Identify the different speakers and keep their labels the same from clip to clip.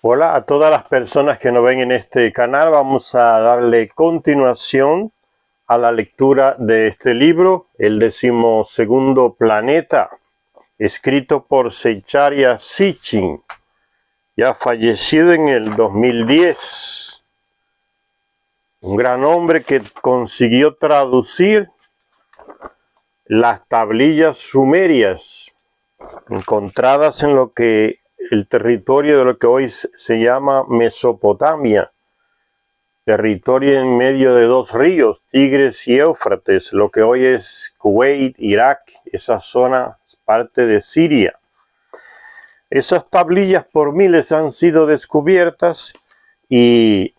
Speaker 1: Hola a todas las personas que nos ven en este canal. Vamos a darle continuación a la lectura de este libro, el 12º Planeta, escrito por Zecharia Sitchin, ya fallecido en el 2010. Un gran hombre que consiguió traducir las tablillas sumerias encontradas en lo que el territorio de lo que hoy se llama Mesopotamia, territorio en medio de dos ríos, Tigres y Éufrates, lo que hoy es Kuwait, Irak, esa zona es parte de Siria. Esas tablillas por miles han sido descubiertas y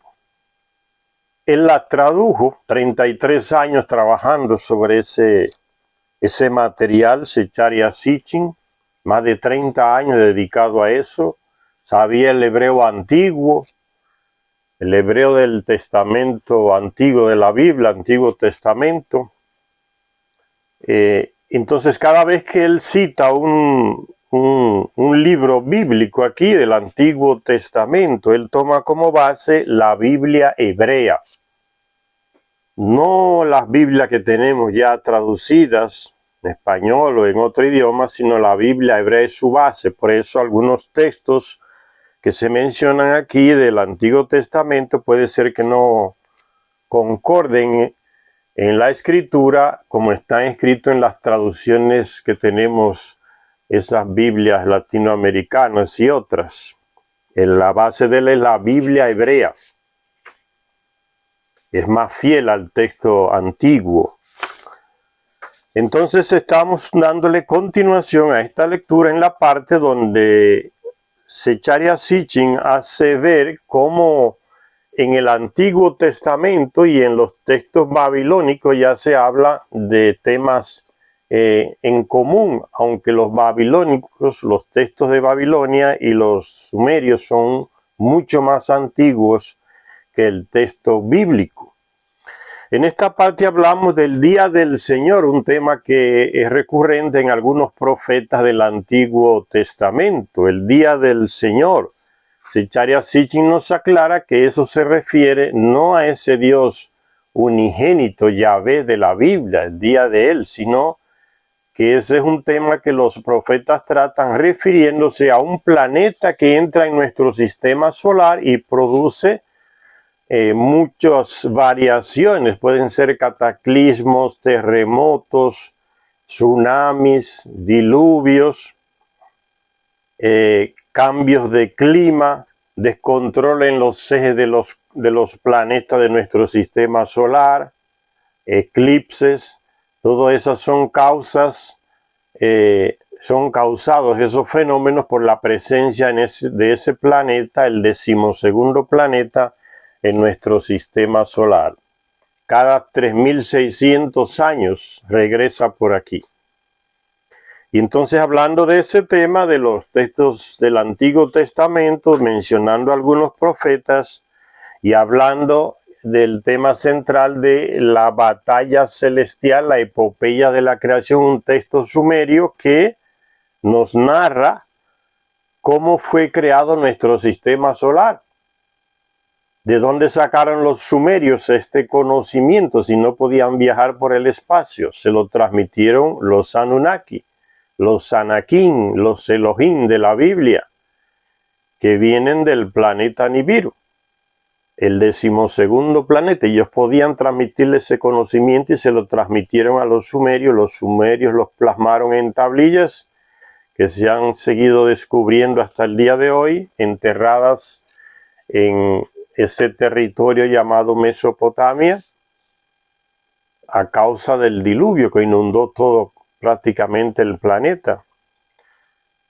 Speaker 1: él las tradujo, 33 años trabajando sobre ese material, Zecharia Sitchin, más de 30 años dedicado a eso, sabía el hebreo antiguo, el hebreo del Testamento antiguo de la Biblia, Antiguo Testamento. Entonces cada vez que él cita un libro bíblico aquí del Antiguo Testamento, él toma como base la Biblia hebrea. No las Biblias que tenemos ya traducidas en español o en otro idioma, sino la Biblia hebrea es su base. Por eso algunos textos que se mencionan aquí del Antiguo Testamento puede ser que no concorden en la escritura como están escritos en las traducciones que tenemos, esas Biblias latinoamericanas y otras. En la base de él es la Biblia hebrea. Es más fiel al texto antiguo. Entonces estamos dándole continuación a esta lectura en la parte donde Zecharia Sitchin hace ver cómo en el Antiguo Testamento y en los textos babilónicos ya se habla de temas en común, aunque los babilónicos, los textos de Babilonia y los sumerios son mucho más antiguos que el texto bíblico. En esta parte hablamos del Día del Señor, un tema que es recurrente en algunos profetas del Antiguo Testamento, el Día del Señor. Zecharia Sitchin nos aclara que eso se refiere no a ese Dios unigénito, Yahvé de la Biblia, el día de él, sino que ese es un tema que los profetas tratan refiriéndose a un planeta que entra en nuestro sistema solar y produce muchas variaciones, pueden ser cataclismos, terremotos, tsunamis, diluvios, cambios de clima, descontrol en los ejes de los planetas de nuestro sistema solar, eclipses, todas esas son causas, son causados esos fenómenos por la presencia de ese planeta, el 12º planeta, en nuestro sistema solar. Cada 3600 años regresa por aquí. Y entonces, hablando de ese tema, de los textos del Antiguo Testamento, mencionando algunos profetas y hablando del tema central de la batalla celestial, la epopeya de la creación, un texto sumerio que nos narra cómo fue creado nuestro sistema solar. ¿De dónde sacaron los sumerios este conocimiento si no podían viajar por el espacio? Se lo transmitieron los Anunnaki, los Anakim, los Elohim de la Biblia, que vienen del planeta Nibiru, el 12º planeta. Ellos podían transmitirle ese conocimiento y se lo transmitieron a los sumerios. Los sumerios los plasmaron en tablillas que se han seguido descubriendo hasta el día de hoy, enterradas en ese territorio llamado Mesopotamia, a causa del diluvio que inundó todo prácticamente el planeta.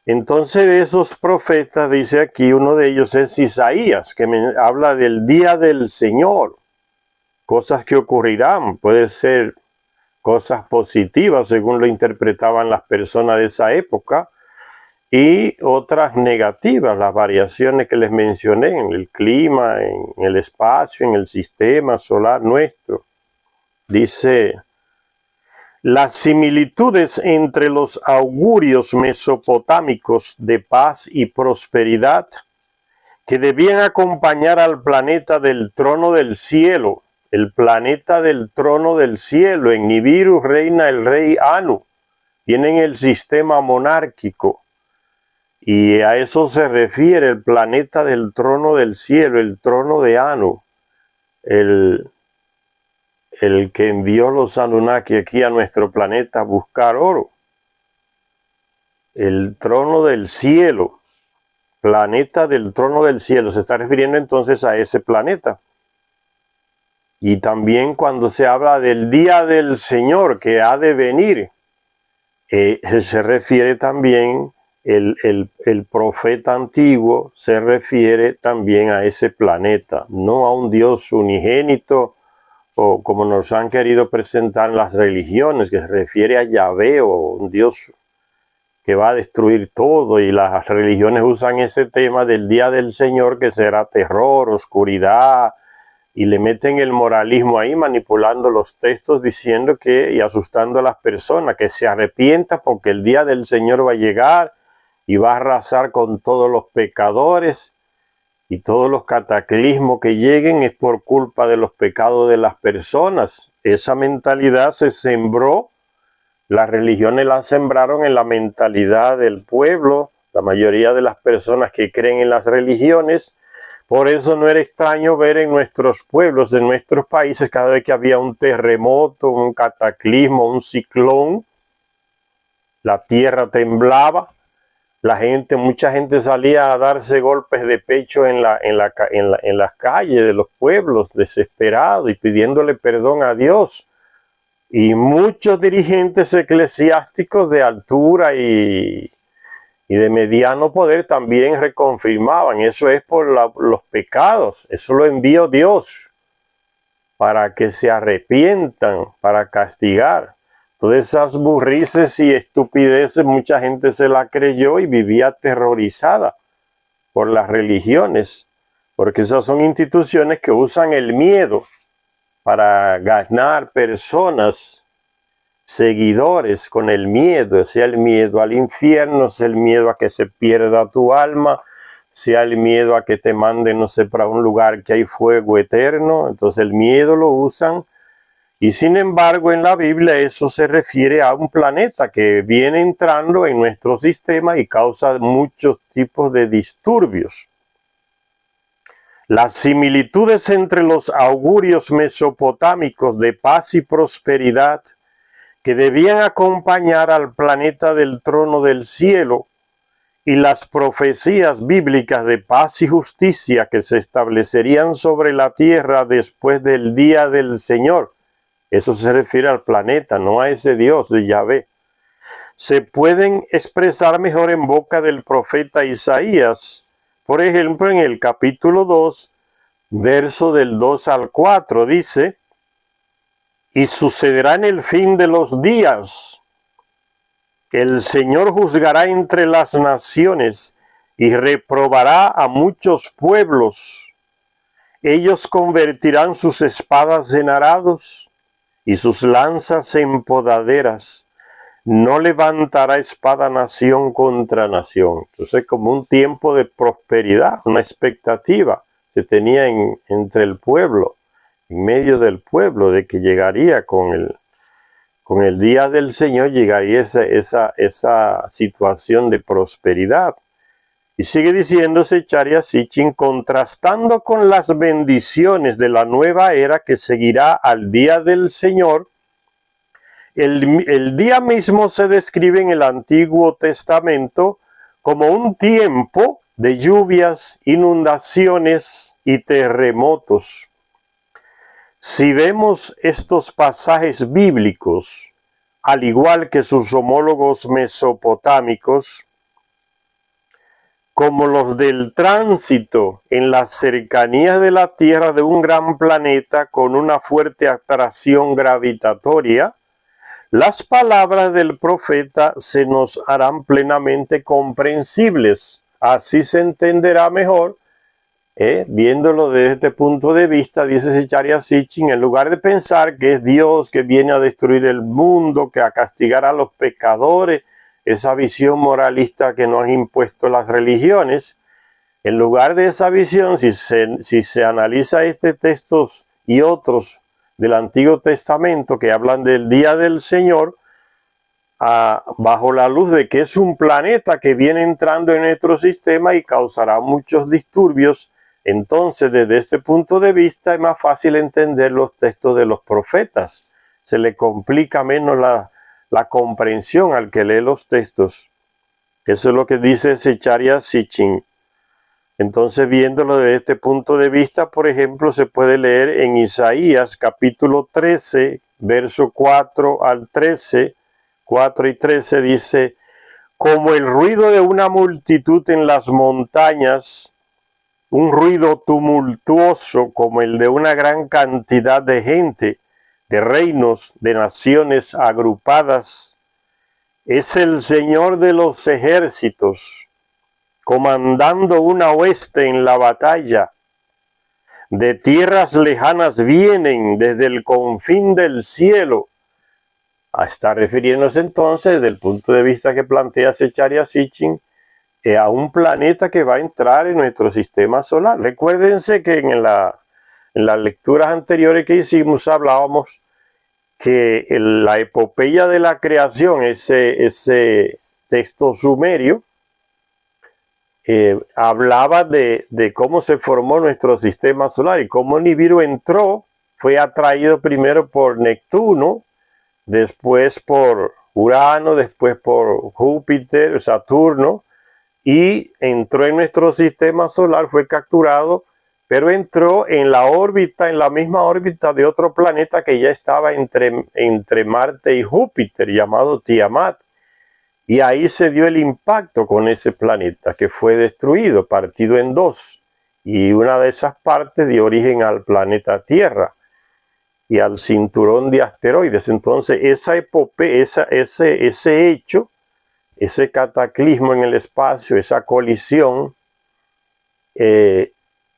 Speaker 1: Entonces, de esos profetas, dice aquí, uno de ellos es Isaías, que habla del día del Señor, cosas que ocurrirán, puede ser cosas positivas según lo interpretaban las personas de esa época, y otras negativas, las variaciones que les mencioné en el clima, en el espacio, en el sistema solar nuestro. Dice: las similitudes entre los augurios mesopotámicos de paz y prosperidad que debían acompañar al planeta del trono del cielo. El planeta del trono del cielo. En Nibiru reina el rey Anu. Tienen el sistema monárquico. Y a eso se refiere el planeta del trono del cielo, el trono de Anu. El que envió los Anunnaki aquí a nuestro planeta a buscar oro. El trono del cielo. Planeta del trono del cielo. Se está refiriendo entonces a ese planeta. Y también cuando se habla del día del Señor que ha de venir, se refiere también, el profeta antiguo se refiere también a ese planeta, no a un Dios unigénito o como nos han querido presentar las religiones, que se refiere a Yahvé o un Dios que va a destruir todo, y las religiones usan ese tema del día del Señor que será terror, oscuridad, y le meten el moralismo ahí, manipulando los textos, diciendo que, y asustando a las personas, que se arrepientan porque el día del Señor va a llegar y va a arrasar con todos los pecadores, y todos los cataclismos que lleguen es por culpa de los pecados de las personas. Esa mentalidad se sembró, las religiones la sembraron en la mentalidad del pueblo, la mayoría de las personas que creen en las religiones. Por eso no era extraño ver en nuestros pueblos, en nuestros países, cada vez que había un terremoto, un cataclismo, un ciclón, la tierra temblaba, mucha gente salía a darse golpes de pecho en las calles de los pueblos, desesperados y pidiéndole perdón a Dios. Y muchos dirigentes eclesiásticos de altura y de mediano poder también reconfirmaban, eso es por los pecados, eso lo envió Dios para que se arrepientan, para castigar. Todas esas burrices y estupideces mucha gente se la creyó y vivía aterrorizada por las religiones, porque esas son instituciones que usan el miedo para ganar personas, seguidores, con el miedo, sea el miedo al infierno, sea el miedo a que se pierda tu alma, sea el miedo a que te manden, no sé, para un lugar que hay fuego eterno. Entonces el miedo lo usan, y sin embargo en la Biblia eso se refiere a un planeta que viene entrando en nuestro sistema y causa muchos tipos de disturbios. Las similitudes entre los augurios mesopotámicos de paz y prosperidad que debían acompañar al planeta del trono del cielo y las profecías bíblicas de paz y justicia que se establecerían sobre la tierra después del día del Señor. Eso se refiere al planeta, no a ese Dios de Yahvé. Se pueden expresar mejor en boca del profeta Isaías. Por ejemplo, en el capítulo 2, verso del 2 al 4, dice: y sucederá en el fin de los días, el Señor juzgará entre las naciones y reprobará a muchos pueblos. Ellos convertirán sus espadas en arados y sus lanzas en podaderas. No levantará espada nación contra nación. Entonces, como un tiempo de prosperidad, una expectativa se tenía entre el pueblo, en medio del pueblo, de que llegaría con el día del Señor, llegaría esa situación de prosperidad. Y sigue diciéndose Charia Sitchin, contrastando con las bendiciones de la nueva era que seguirá al día del Señor. El día mismo se describe en el Antiguo Testamento como un tiempo de lluvias, inundaciones y terremotos. Si vemos estos pasajes bíblicos, al igual que sus homólogos mesopotámicos, como los del tránsito en las cercanías de la Tierra de un gran planeta con una fuerte atracción gravitatoria, las palabras del profeta se nos harán plenamente comprensibles. Así se entenderá mejor. Viéndolo desde este punto de vista, dice Charia Sitchin, en lugar de pensar que es Dios que viene a destruir el mundo, que a castigar a los pecadores, esa visión moralista que nos han impuesto las religiones, En lugar de esa visión, si se analiza este texto y otros del Antiguo Testamento que hablan del día del Señor, bajo la luz de que es un planeta que viene entrando en nuestro sistema y causará muchos disturbios, entonces desde este punto de vista es más fácil entender los textos de los profetas. Se le complica menos la comprensión al que lee los textos. Eso es lo que dice Zecharia Sitchin. Entonces, viéndolo desde este punto de vista, por ejemplo, se puede leer en Isaías capítulo 13, verso 4 al 13, 4 y 13 dice: como el ruido de una multitud en las montañas, un ruido tumultuoso como el de una gran cantidad de gente, de reinos, de naciones agrupadas, es el Señor de los ejércitos, comandando una hueste en la batalla. De tierras lejanas vienen desde el confín del cielo. Está refiriéndose entonces, desde el punto de vista que plantea Zecharia Sitchin, a un planeta que va a entrar en nuestro sistema solar. Recuérdense que en las lecturas anteriores que hicimos hablábamos que la epopeya de la creación, ese texto sumerio, hablaba de cómo se formó nuestro sistema solar y cómo Nibiru entró, fue atraído primero por Neptuno, después por Urano, después por Júpiter, Saturno, y entró en nuestro sistema solar, fue capturado, pero entró en la órbita, en la misma órbita de otro planeta que ya estaba entre Marte y Júpiter, llamado Tiamat. Y ahí se dio el impacto con ese planeta, que fue destruido, partido en dos. Y una de esas partes dio origen al planeta Tierra y al cinturón de asteroides. Entonces, esa epopeya, ese hecho, ese cataclismo en el espacio, esa colisión,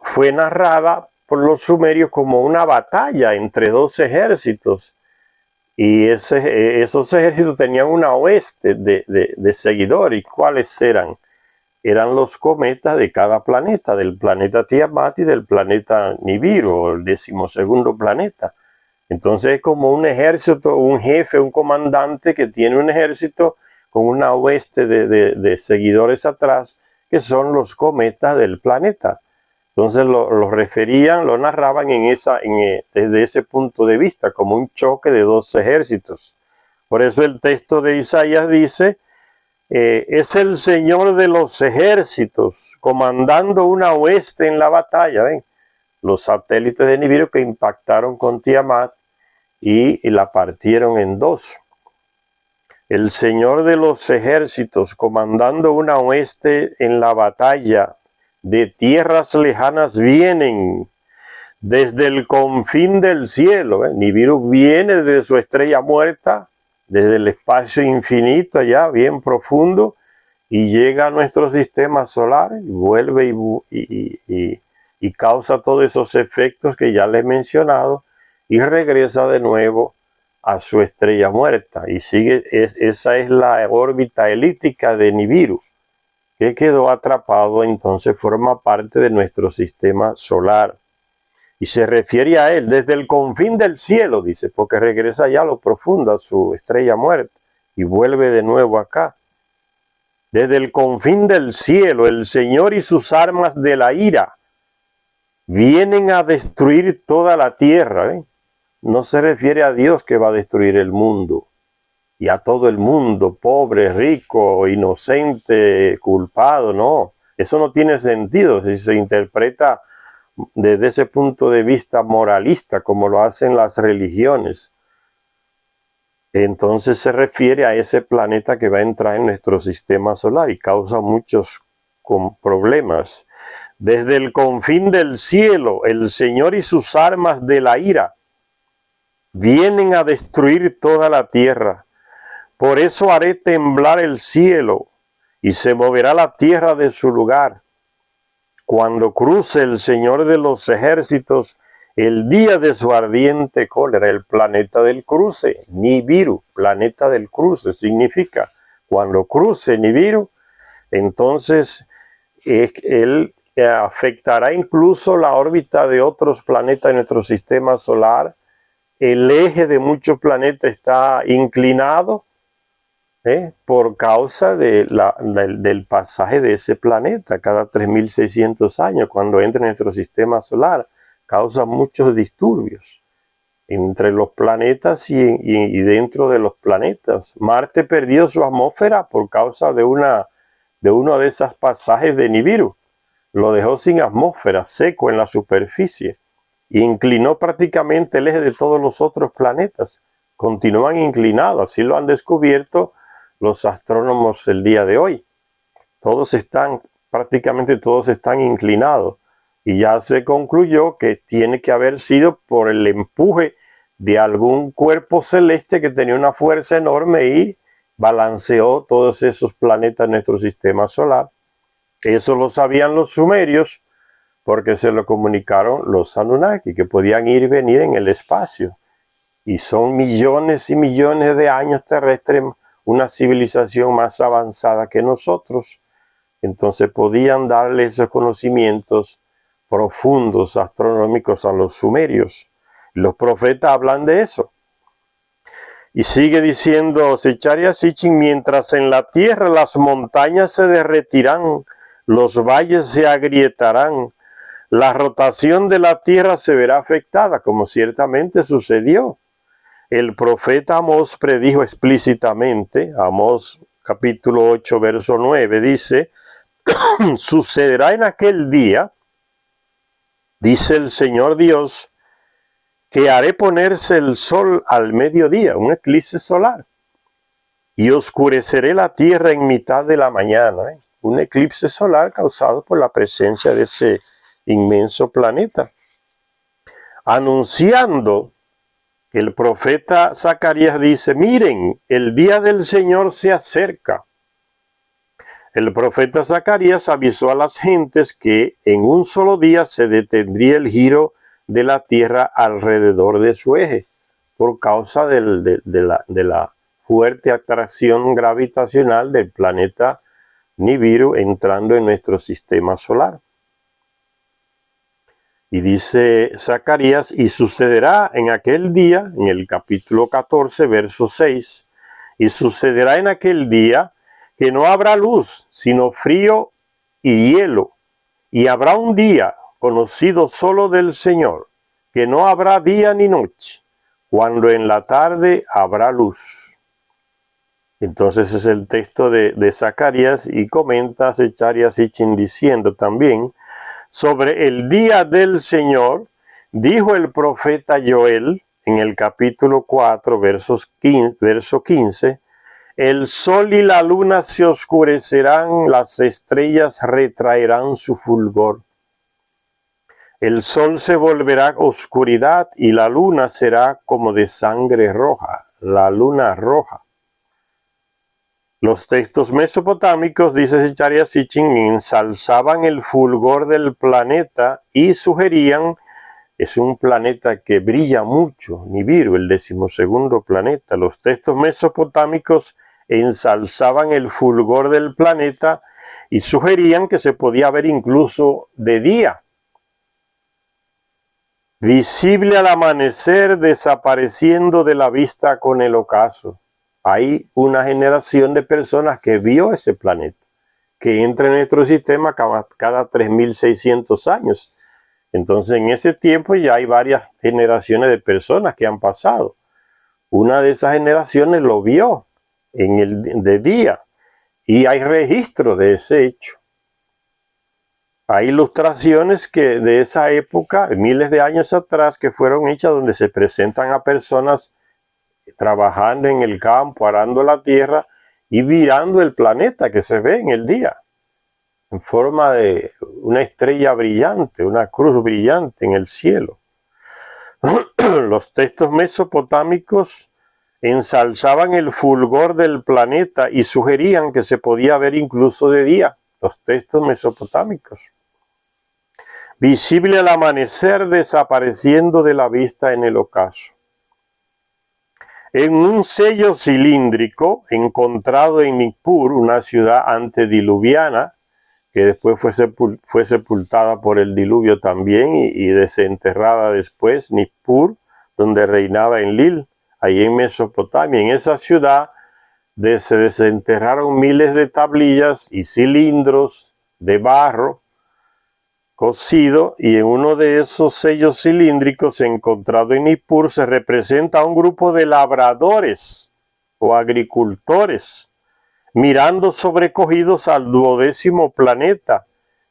Speaker 1: fue narrada por los sumerios como una batalla entre dos ejércitos. Y esos ejércitos tenían una hueste de seguidores. ¿Y cuáles eran? Eran los cometas de cada planeta, del planeta Tiamat y del planeta Nibiru, el 12º planeta. Entonces es como un ejército, un jefe, un comandante que tiene un ejército con una hueste de seguidores atrás, que son los cometas del planeta. Entonces lo referían, lo narraban desde ese punto de vista, como un choque de dos ejércitos. Por eso el texto de Isaías dice: es el Señor de los ejércitos, comandando una hueste en la batalla. ¿Ven? Los satélites de Nibiru que impactaron con Tiamat y la partieron en dos. El Señor de los ejércitos, comandando una hueste en la batalla. De tierras lejanas vienen, desde el confín del cielo. Nibiru viene desde su estrella muerta, desde el espacio infinito allá, bien profundo, y llega a nuestro sistema solar y vuelve y causa todos esos efectos que ya les he mencionado, y regresa de nuevo a su estrella muerta. Y esa es la órbita elíptica de Nibiru, que quedó atrapado, entonces forma parte de nuestro sistema solar. Y se refiere a él desde el confín del cielo, dice, porque regresa ya a lo profundo, a su estrella muerta, y vuelve de nuevo acá. Desde el confín del cielo, el Señor y sus armas de la ira vienen a destruir toda la tierra. No se refiere a Dios que va a destruir el mundo y a todo el mundo, pobre, rico, inocente, culpado, no. Eso no tiene sentido si se interpreta desde ese punto de vista moralista, como lo hacen las religiones. Entonces se refiere a ese planeta que va a entrar en nuestro sistema solar y causa muchos problemas. Desde el confín del cielo, el Señor y sus armas de la ira vienen a destruir toda la tierra. Por eso haré temblar el cielo y se moverá la tierra de su lugar. Cuando cruce el Señor de los ejércitos el día de su ardiente cólera, el planeta del cruce, Nibiru, planeta del cruce, significa cuando cruce Nibiru, entonces él afectará incluso la órbita de otros planetas de nuestro sistema solar. El eje de muchos planetas está inclinado por causa del pasaje de ese planeta cada 3600 años cuando entra en nuestro sistema solar. Causa muchos disturbios entre los planetas y dentro de los planetas. Marte perdió su atmósfera por causa de uno de esos pasajes de Nibiru. Lo dejó sin atmósfera, seco en la superficie. E inclinó prácticamente el eje de todos los otros planetas. Continúan inclinados, así lo han descubierto los astrónomos el día de hoy. Prácticamente todos están inclinados. Y ya se concluyó que tiene que haber sido por el empuje de algún cuerpo celeste que tenía una fuerza enorme y balanceó todos esos planetas en nuestro sistema solar. Eso lo sabían los sumerios porque se lo comunicaron los Anunnaki, que podían ir y venir en el espacio. Y son millones y millones de años terrestres, una civilización más avanzada que nosotros. Entonces podían darle esos conocimientos profundos astronómicos a los sumerios. Los profetas hablan de eso. Y sigue diciendo Zecharia Sitchin, mientras en la tierra las montañas se derretirán, los valles se agrietarán, la rotación de la tierra se verá afectada, como ciertamente sucedió. El profeta Amós predijo explícitamente, Amós capítulo 8, verso 9, dice, sucederá en aquel día, dice el Señor Dios, que haré ponerse el sol al mediodía, un eclipse solar, y oscureceré la tierra en mitad de la mañana. Un eclipse solar causado por la presencia de ese inmenso planeta. Anunciando, el profeta Zacarías dice, miren, el día del Señor se acerca. El profeta Zacarías avisó a las gentes que en un solo día se detendría el giro de la Tierra alrededor de su eje, por causa de la fuerte atracción gravitacional del planeta Nibiru entrando en nuestro sistema solar. Y dice Zacarías, y sucederá en aquel día, en el capítulo 14, verso 6, y sucederá en aquel día que no habrá luz, sino frío y hielo, y habrá un día conocido solo del Señor, que no habrá día ni noche, cuando en la tarde habrá luz. Entonces es el texto de Zacarías, y comenta Zecharia Sitchin diciendo también, sobre el día del Señor, dijo el profeta Joel en el capítulo 4, verso 15, el sol y la luna se oscurecerán, las estrellas retraerán su fulgor. El sol se volverá oscuridad y la luna será como de sangre roja, la luna roja. Los textos mesopotámicos, dice Zecharia Sitchin, ensalzaban el fulgor del planeta y sugerían, es un planeta que brilla mucho, Nibiru, el 12º planeta. Los textos mesopotámicos ensalzaban el fulgor del planeta y sugerían que se podía ver incluso de día. Visible al amanecer, desapareciendo de la vista con el ocaso. Hay una generación de personas que vio ese planeta, que entra en nuestro sistema cada 3600 años. Entonces, en ese tiempo ya hay varias generaciones de personas que han pasado. Una de esas generaciones lo vio de día y hay registro de ese hecho. Hay ilustraciones de esa época, miles de años atrás, que fueron hechas donde se presentan a personas trabajando en el campo, arando la tierra y mirando el planeta que se ve en el día, en forma de una estrella brillante, una cruz brillante en el cielo. Los textos mesopotámicos ensalzaban el fulgor del planeta y sugerían que se podía ver incluso de día. Los textos mesopotámicos. Visible al amanecer, desapareciendo de la vista en el ocaso. En un sello cilíndrico encontrado en Nippur, una ciudad antediluviana, que después fue sepultada por el diluvio también y desenterrada después, Nippur, donde reinaba Enlil, ahí en Mesopotamia. En esa ciudad se desenterraron miles de tablillas y cilindros de barro cocido, y en uno de esos sellos cilíndricos encontrado en Nippur se representa a un grupo de labradores o agricultores mirando sobrecogidos al 12º planeta,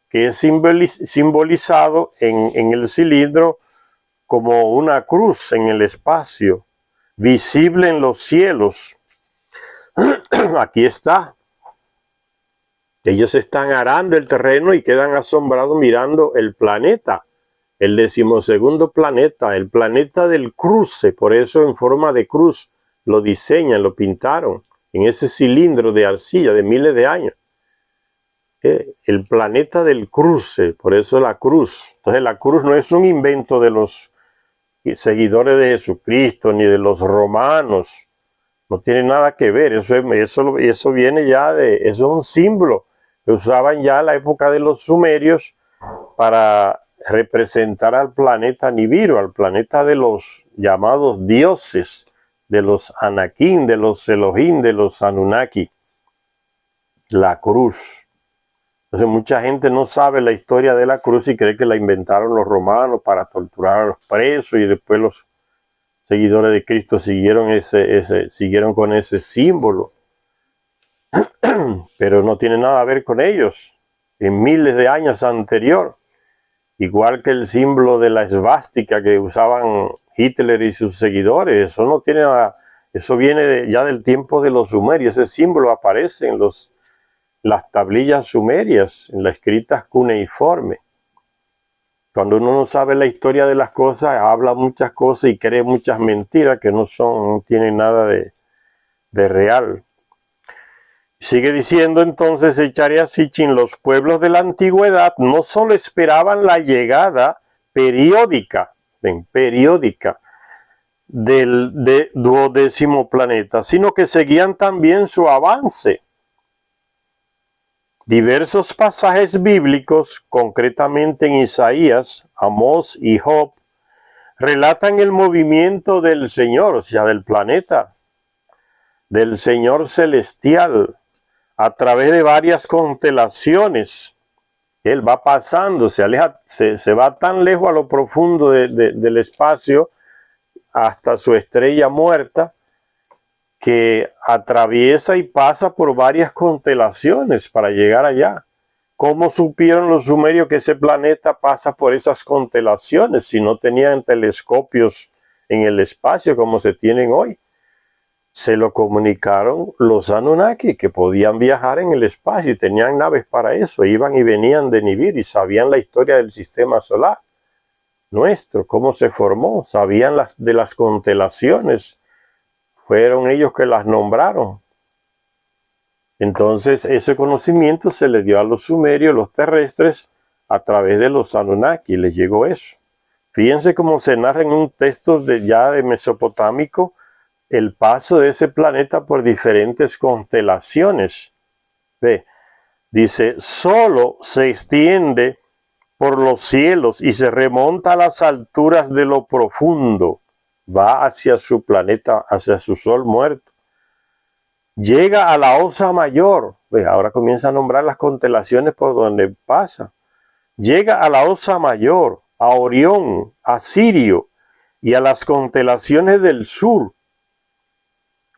Speaker 1: que es simbolizado en el cilindro como una cruz en el espacio, visible en los cielos. Aquí está. Ellos están arando el terreno y quedan asombrados mirando el planeta, el 12º planeta, el planeta del cruce, por eso en forma de cruz lo diseñan, lo pintaron en ese cilindro de arcilla de miles de años. El planeta del cruce, por eso la cruz. Entonces la cruz no es un invento de los seguidores de Jesucristo ni de los romanos, no tiene nada que ver, eso viene ya eso es un símbolo que usaban ya en la época de los sumerios para representar al planeta Nibiru, al planeta de los llamados dioses, de los Anakim, de los Elohim, de los Anunnaki, la cruz. Entonces mucha gente no sabe la historia de la cruz y cree que la inventaron los romanos para torturar a los presos, y después los seguidores de Cristo siguieron con ese símbolo. Pero no tiene nada a ver con ellos. En miles de años anterior, igual que el símbolo de la esvástica que usaban Hitler y sus seguidores, eso no tiene nada, eso viene ya del tiempo de los sumerios. Ese símbolo aparece en las tablillas sumerias, en las escritas cuneiformes. Cuando uno no sabe la historia de las cosas, habla muchas cosas y cree muchas mentiras que no tienen nada de real. Sigue diciendo entonces Zecharia Sitchin, los pueblos de la antigüedad no solo esperaban la llegada periódica del 12º planeta, sino que seguían también su avance. Diversos pasajes bíblicos, concretamente en Isaías, Amós y Job, relatan el movimiento del Señor, o sea, del planeta, del Señor celestial, a través de varias constelaciones. Él va pasando, se va tan lejos a lo profundo del espacio, hasta su estrella muerta, que atraviesa y pasa por varias constelaciones para llegar allá. ¿Cómo supieron los sumerios que ese planeta pasa por esas constelaciones si no tenían telescopios en el espacio como se tienen hoy? Se lo comunicaron los Anunnaki, que podían viajar en el espacio y tenían naves para eso, iban y venían de Nibiru y sabían la historia del sistema solar nuestro, cómo se formó, sabían de las constelaciones, fueron ellos que las nombraron. Entonces ese conocimiento se le dio a los sumerios, los terrestres, a través de los Anunnaki, les llegó eso. Fíjense cómo se narra en un texto ya de mesopotámico el paso de ese planeta por diferentes constelaciones. Ve, dice, solo se extiende por los cielos y se remonta a las alturas de lo profundo, va hacia su planeta, hacia su sol muerto. Llega a la Osa Mayor, ve, ahora comienza a nombrar las constelaciones por donde pasa. Llega a la Osa Mayor, a Orión, a Sirio y a las constelaciones del sur.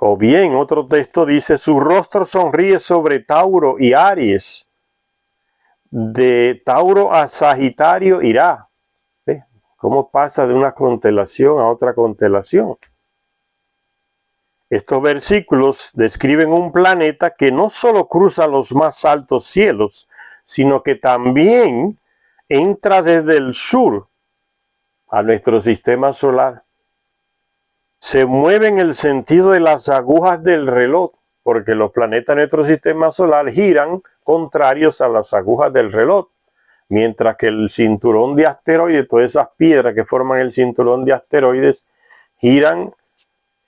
Speaker 1: O bien, otro texto dice, su rostro sonríe sobre Tauro y Aries. De Tauro a Sagitario irá. ¿Ve? ¿Cómo pasa de una constelación a otra constelación? Estos versículos describen un planeta que no solo cruza los más altos cielos, sino que también entra desde el sur a nuestro sistema solar. Se mueve en el sentido de las agujas del reloj, porque los planetas de nuestro sistema solar giran contrarios a las agujas del reloj, mientras que el cinturón de asteroides, todas esas piedras que forman el cinturón de asteroides, giran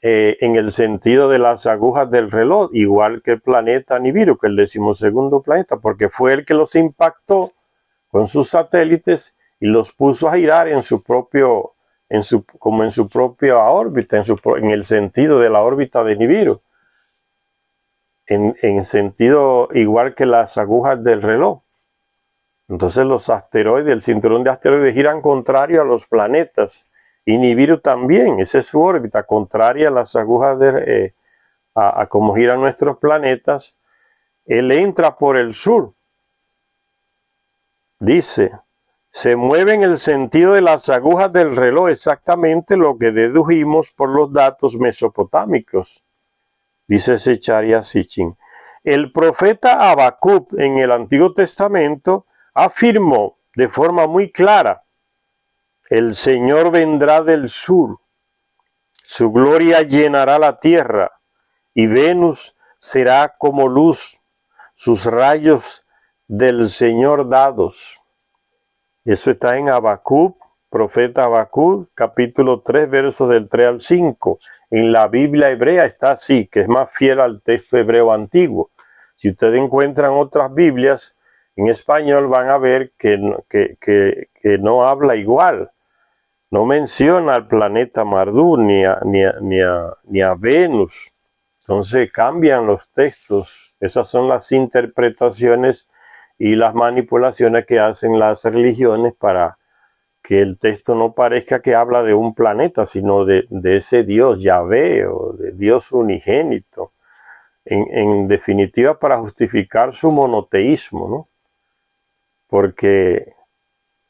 Speaker 1: en el sentido de las agujas del reloj, igual que el planeta Nibiru, que el 12º planeta, porque fue el que los impactó con sus satélites y los puso a girar en su propia órbita, en el sentido de la órbita de Nibiru, en sentido igual que las agujas del reloj. Entonces los asteroides, el cinturón de asteroides giran contrario a los planetas, y Nibiru también, esa es su órbita, contraria a las agujas a cómo giran nuestros planetas. Él entra por el sur. Dice, se mueve en el sentido de las agujas del reloj, exactamente lo que dedujimos por los datos mesopotámicos, dice Zecharia Sitchin. El profeta Habacuc en el Antiguo Testamento afirmó de forma muy clara: el Señor vendrá del sur, su gloria llenará la tierra, y Venus será como luz, sus rayos del Señor dados. Eso está en Habacuc, profeta Habacuc, capítulo 3, versos del 3 al 5. En la Biblia hebrea está así, que es más fiel al texto hebreo antiguo. Si ustedes encuentran otras Biblias en español, van a ver que no habla igual. No menciona al planeta Marduk ni a Venus. Entonces cambian los textos. Esas son las interpretaciones y las manipulaciones que hacen las religiones para que el texto no parezca que habla de un planeta, sino de ese Dios Yahvé, o de Dios unigénito. En definitiva, para justificar su monoteísmo, ¿no? Porque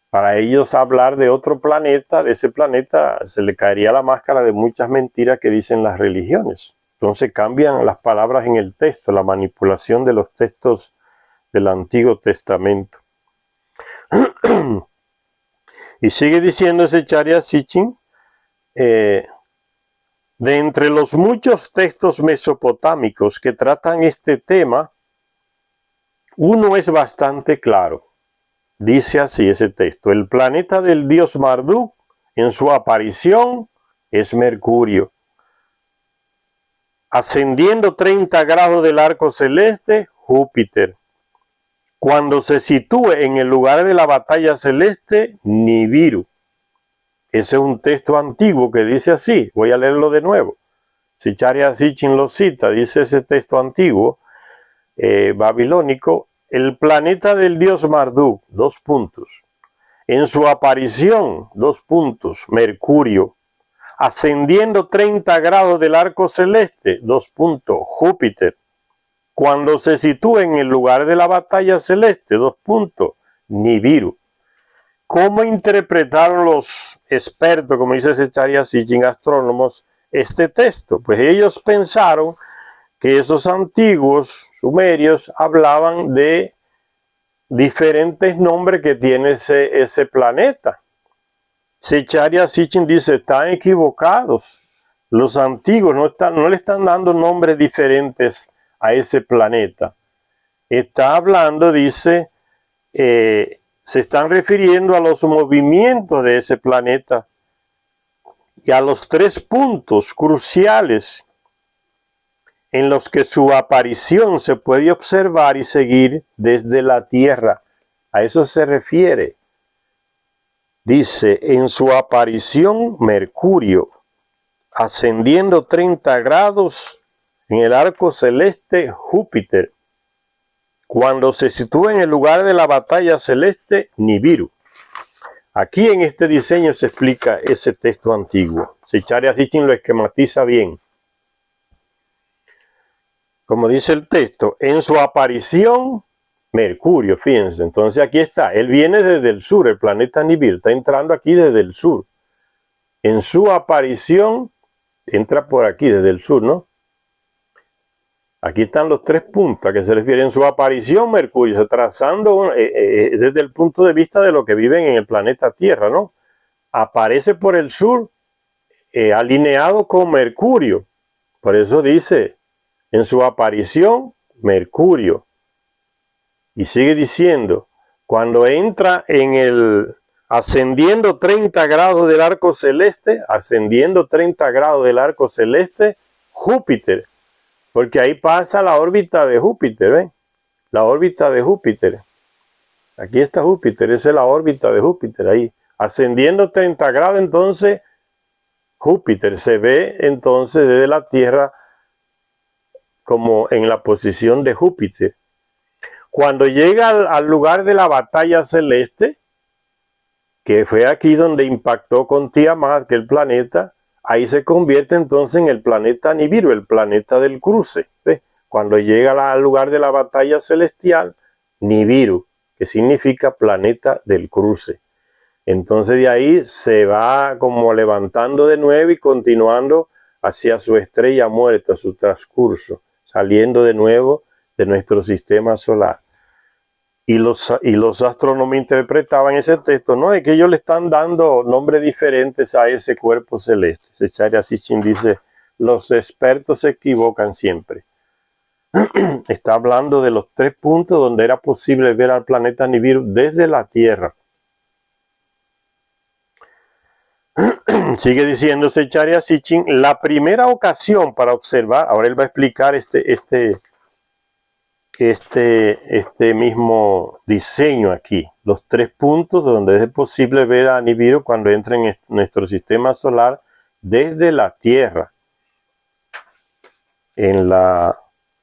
Speaker 1: para ellos hablar de otro planeta, de ese planeta, se le caería la máscara de muchas mentiras que dicen las religiones. Entonces cambian las palabras en el texto, la manipulación de los textos del Antiguo Testamento. Y sigue diciendo Zecharia Sitchin, de entre los muchos textos mesopotámicos que tratan este tema, uno es bastante claro. Dice así ese texto: el planeta del dios Marduk en su aparición es Mercurio, ascendiendo 30 grados del arco celeste, Júpiter. Cuando se sitúe en el lugar de la batalla celeste, Nibiru. Ese es un texto antiguo que dice así. Voy a leerlo de nuevo. Zecharia Sitchin lo cita, dice ese texto antiguo, babilónico: el planeta del dios Marduk, en su aparición, Mercurio, ascendiendo 30 grados del arco celeste, Júpiter. Cuando se sitúe en el lugar de la batalla celeste, Nibiru. ¿Cómo interpretaron los expertos, como dice Zecharia Sitchin, astrónomos, este texto? Pues ellos pensaron que esos antiguos sumerios hablaban de diferentes nombres que tiene ese planeta. Zecharia Sitchin dice, están equivocados. Los antiguos no le están dando nombres diferentes a ese planeta. Está hablando, dice, se están refiriendo a los movimientos de ese planeta y a los 3 puntos cruciales en los que su aparición se puede observar y seguir desde la Tierra. A eso se refiere. Dice, en su aparición Mercurio, ascendiendo 30 grados en el arco celeste, Júpiter. Cuando se sitúa en el lugar de la batalla celeste, Nibiru. Aquí en este diseño se explica ese texto antiguo. Zecharia Sitchin lo esquematiza bien. Como dice el texto, en su aparición, Mercurio, fíjense. Entonces aquí está, él viene desde el sur, el planeta Nibiru, está entrando aquí desde el sur. En su aparición, entra por aquí, desde el sur, ¿no? Aquí están los 3 puntos a que se refiere. En su aparición, Mercurio, trazando desde el punto de vista de lo que viven en el planeta Tierra, ¿no? Aparece por el sur, alineado con Mercurio. Por eso dice, en su aparición, Mercurio. Y sigue diciendo, cuando entra ascendiendo 30 grados del arco celeste, Júpiter, porque ahí pasa la órbita de Júpiter, ¿ven? La órbita de Júpiter. Aquí está Júpiter, esa es la órbita de Júpiter, ahí. Ascendiendo 30 grados, entonces, Júpiter se ve entonces desde la Tierra como en la posición de Júpiter. Cuando llega al lugar de la batalla celeste, que fue aquí donde impactó con Tiamat, que el planeta, ahí se convierte entonces en el planeta Nibiru, el planeta del cruce. ¿Ves? Cuando llega al lugar de la batalla celestial, Nibiru, que significa planeta del cruce. Entonces de ahí se va como levantando de nuevo y continuando hacia su estrella muerta, su transcurso, saliendo de nuevo de nuestro sistema solar. Y los astrónomos interpretaban ese texto, no, es que ellos le están dando nombres diferentes a ese cuerpo celeste. Zecharia Sitchin dice, los expertos se equivocan siempre. Está hablando de los 3 puntos donde era posible ver al planeta Nibiru desde la Tierra. Sigue diciendo Zecharia Sitchin, la primera ocasión para observar, ahora él va a explicar este mismo diseño aquí, los 3 puntos donde es posible ver a Nibiru cuando entra en nuestro sistema solar desde la Tierra, en la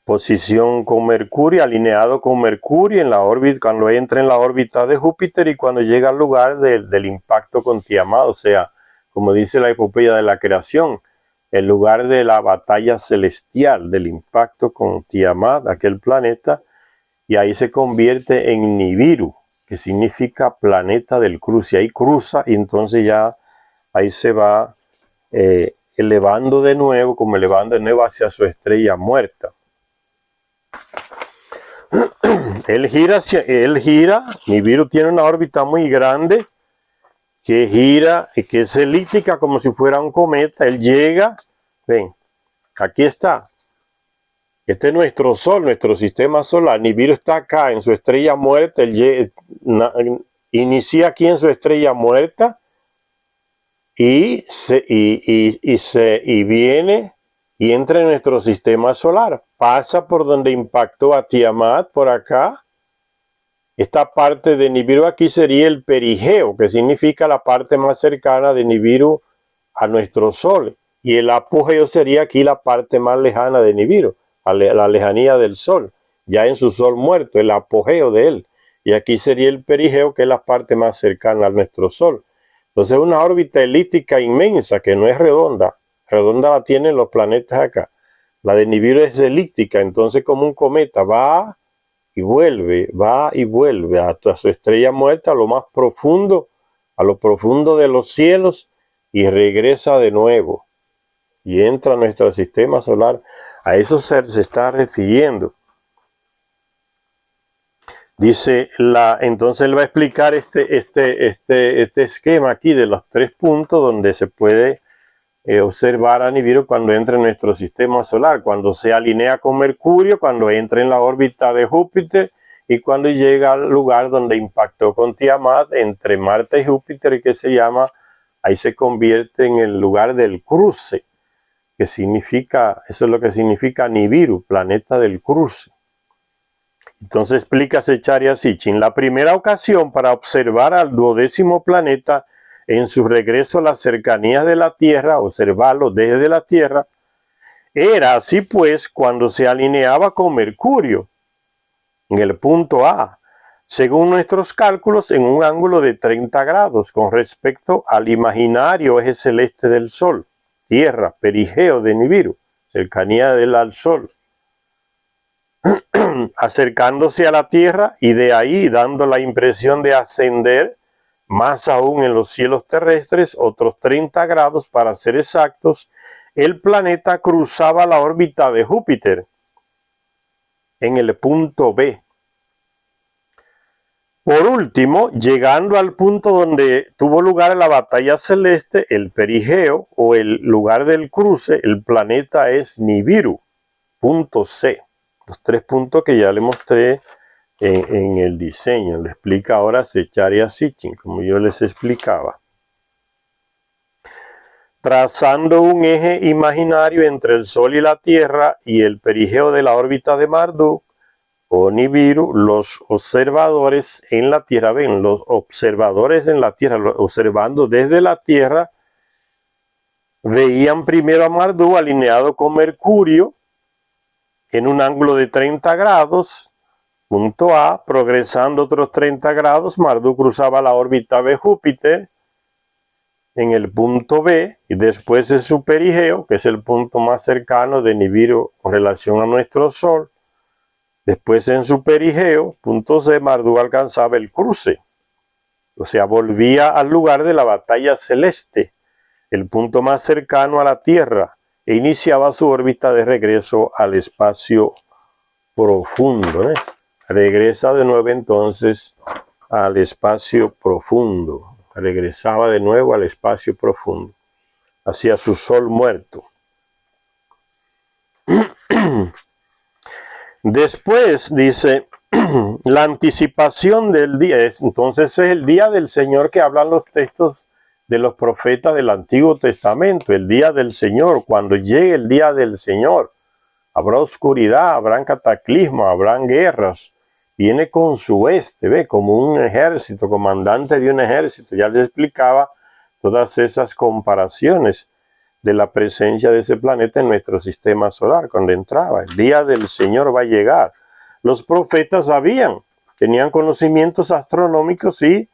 Speaker 1: posición con Mercurio, alineado con Mercurio, en la órbita, cuando entra en la órbita de Júpiter y cuando llega al lugar del impacto con Tiamat, o sea, como dice la epopeya de la creación, el lugar de la batalla celestial, del impacto con Tiamat, aquel planeta, y ahí se convierte en Nibiru, que significa planeta del cruce. Ahí cruza y entonces ya ahí se va elevando de nuevo hacia su estrella muerta. Él gira, Nibiru tiene una órbita muy grande, que gira, que es elíptica como si fuera un cometa. Él llega, ven, aquí está. Este es nuestro Sol, nuestro sistema solar. Nibiru está acá en su estrella muerta. Él inicia aquí en su estrella muerta y viene y entra en nuestro sistema solar. Pasa por donde impactó a Tiamat, por acá. Esta parte de Nibiru aquí sería el perigeo, que significa la parte más cercana de Nibiru a nuestro Sol. Y el apogeo sería aquí la parte más lejana de Nibiru, a la lejanía del Sol, ya en su Sol muerto, el apogeo de él. Y aquí sería el perigeo, que es la parte más cercana a nuestro Sol. Entonces es una órbita elíptica inmensa, que no es redonda. Redonda la tienen los planetas acá. La de Nibiru es elíptica, entonces como un cometa va y vuelve hasta su estrella muerta, a lo más profundo, a lo profundo de los cielos, y regresa de nuevo y entra a nuestro sistema solar. A eso se está refiriendo. Dice, entonces él va a explicar este esquema aquí de los 3 puntos donde se puede observar a Nibiru cuando entra en nuestro sistema solar, cuando se alinea con Mercurio, cuando entra en la órbita de Júpiter y cuando llega al lugar donde impactó con Tiamat entre Marte y Júpiter, que se llama, ahí se convierte en el lugar del cruce, que significa, eso es lo que significa Nibiru, planeta del cruce. Entonces explica Zecharia Sitchin, la primera ocasión para observar al 12º planeta en su regreso a las cercanías de la Tierra, observarlo desde la Tierra, era así pues cuando se alineaba con Mercurio en el punto A, según nuestros cálculos, en un ángulo de 30 grados con respecto al imaginario eje celeste del Sol, Tierra, perigeo de Nibiru, cercanía del al Sol, acercándose a la Tierra y de ahí dando la impresión de ascender más aún en los cielos terrestres, otros 30 grados para ser exactos, el planeta cruzaba la órbita de Júpiter en el punto B. Por último, llegando al punto donde tuvo lugar la batalla celeste, el perigeo o el lugar del cruce, el planeta es Nibiru, punto C. Los 3 puntos que ya le mostré en el diseño. Le explica ahora Zecharia Sitchin, como yo les explicaba. Trazando un eje imaginario entre el Sol y la Tierra y el perigeo de la órbita de Marduk o Nibiru, los observadores en la Tierra, ven, los observadores en la Tierra, observando desde la Tierra, veían primero a Marduk alineado con Mercurio en un ángulo de 30 grados, punto A, progresando otros 30 grados, Marduk cruzaba la órbita de Júpiter en el punto B, y después de su perigeo, que es el punto más cercano de Nibiru con relación a nuestro Sol. Después en su perigeo, punto C, Marduk alcanzaba el cruce, o sea, volvía al lugar de la batalla celeste, el punto más cercano a la Tierra, e iniciaba su órbita de regreso al espacio profundo. Regresa de nuevo entonces al espacio profundo. Regresaba de nuevo al espacio profundo, hacia su sol muerto. Después dice, la anticipación del día, entonces es el día del Señor que hablan los textos de los profetas del Antiguo Testamento, el día del Señor, cuando llegue el día del Señor. Habrá oscuridad, habrán cataclismos, habrán guerras. Viene con su ve, como un ejército, comandante de un ejército. Ya les explicaba todas esas comparaciones de la presencia de ese planeta en nuestro sistema solar cuando entraba. El día del Señor va a llegar. Los profetas sabían, tenían conocimientos astronómicos y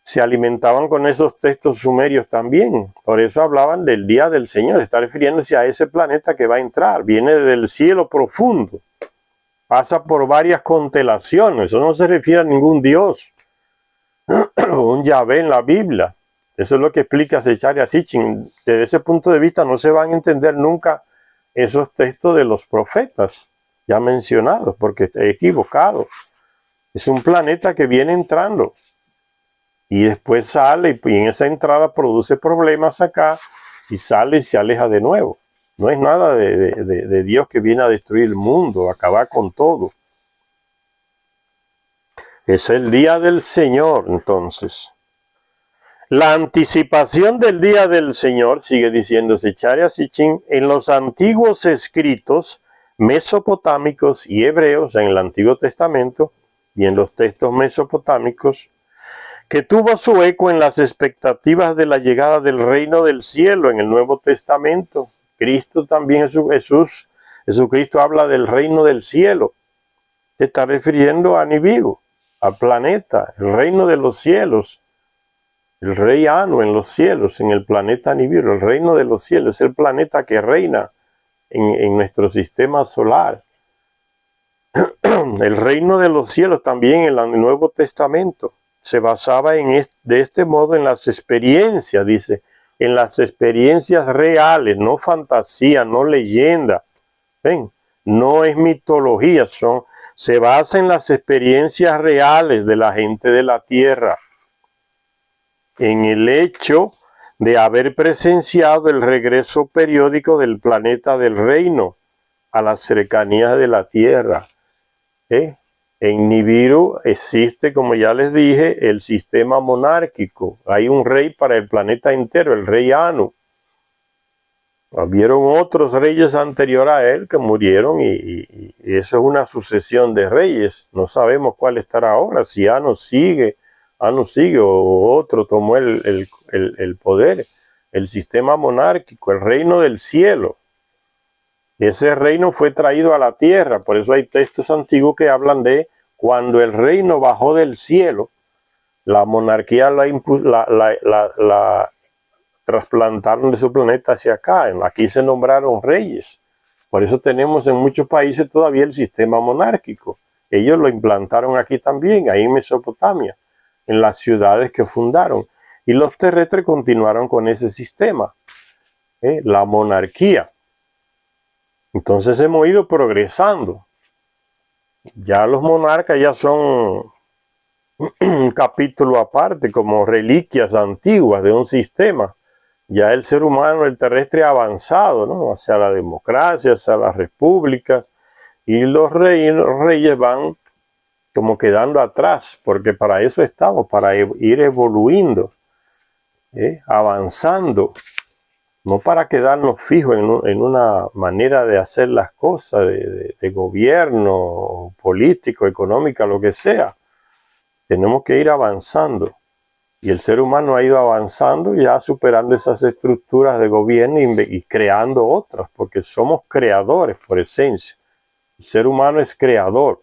Speaker 1: se alimentaban con esos textos sumerios también. Por eso hablaban del día del Señor. Está refiriéndose a ese planeta que va a entrar. Viene del cielo profundo. Pasa por varias constelaciones. Eso no se refiere a ningún dios. Un Yahvé en la Biblia. Eso es lo que explica Zecharia Sitchin. Desde ese punto de vista no se van a entender nunca esos textos de los profetas ya mencionados, porque he equivocado. Es un planeta que viene entrando y después sale y en esa entrada produce problemas acá y sale y se aleja de nuevo. No es nada de Dios que viene a destruir el mundo, a acabar con todo. Es el día del Señor, entonces. La anticipación del día del Señor, sigue diciendo Zecharia Sitchin, en los antiguos escritos mesopotámicos y hebreos en el Antiguo Testamento y en los textos mesopotámicos, que tuvo su eco en las expectativas de la llegada del reino del cielo en el Nuevo Testamento. Cristo también, Jesucristo habla del reino del cielo. Se está refiriendo a Nibiru, al planeta, el reino de los cielos. El rey Anu en los cielos, en el planeta Nibiru, el reino de los cielos, es el planeta que reina en nuestro sistema solar. El reino de los cielos también en el Nuevo Testamento se basaba de este modo en las experiencias, dice, en las experiencias reales, no fantasía, no leyenda. Ven, no es mitología, se basa en las experiencias reales de la gente de la tierra, en el hecho de haber presenciado el regreso periódico del planeta del reino a las cercanías de la tierra. En Nibiru existe, como ya les dije, el sistema monárquico. Hay un rey para el planeta entero, el rey Anu. Hubieron otros reyes anterior a él que murieron y eso es una sucesión de reyes. No sabemos cuál estará ahora, si Anu sigue o otro tomó el poder, el sistema monárquico, el reino del cielo. Ese reino fue traído a la tierra, por eso hay textos antiguos que hablan de cuando el reino bajó del cielo, la monarquía la trasplantaron de su planeta hacia acá. Aquí se nombraron reyes. Por eso tenemos en muchos países todavía el sistema monárquico. Ellos lo implantaron aquí también, ahí en Mesopotamia, en las ciudades que fundaron. Y los terrestres continuaron con ese sistema, la monarquía. Entonces hemos ido progresando. Ya los monarcas ya son un capítulo aparte, como reliquias antiguas de un sistema. Ya el ser humano, el terrestre, ha avanzado, ¿no?, hacia la democracia, hacia las repúblicas, y los reyes van como quedando atrás, porque para eso estamos, para ir evoluyendo, avanzando, no para quedarnos fijos en una manera de hacer las cosas, de gobierno, político, económica, lo que sea. Tenemos que ir avanzando. Y el ser humano ha ido avanzando y ya superando esas estructuras de gobierno y creando otras, porque somos creadores por esencia. El ser humano es creador.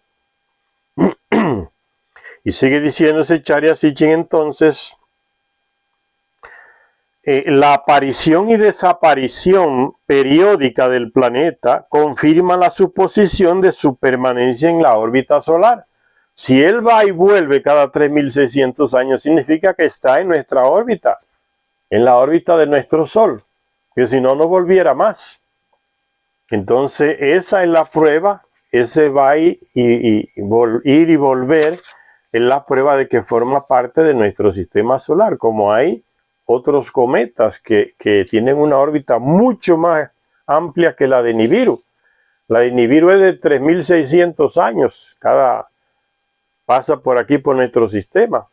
Speaker 1: Y sigue diciéndose Charya Sitchin entonces, la aparición y desaparición periódica del planeta confirma la suposición de su permanencia en la órbita solar. Si él va y vuelve cada 3.600 años, significa que está en nuestra órbita, en la órbita de nuestro Sol, que si no, no volviera más. Entonces, esa es la prueba, ese va ir y volver, es la prueba de que forma parte de nuestro sistema solar, como hay otros cometas que tienen una órbita mucho más amplia que la de Nibiru. La de Nibiru es de 3.600 años, pasa por aquí por nuestro sistema.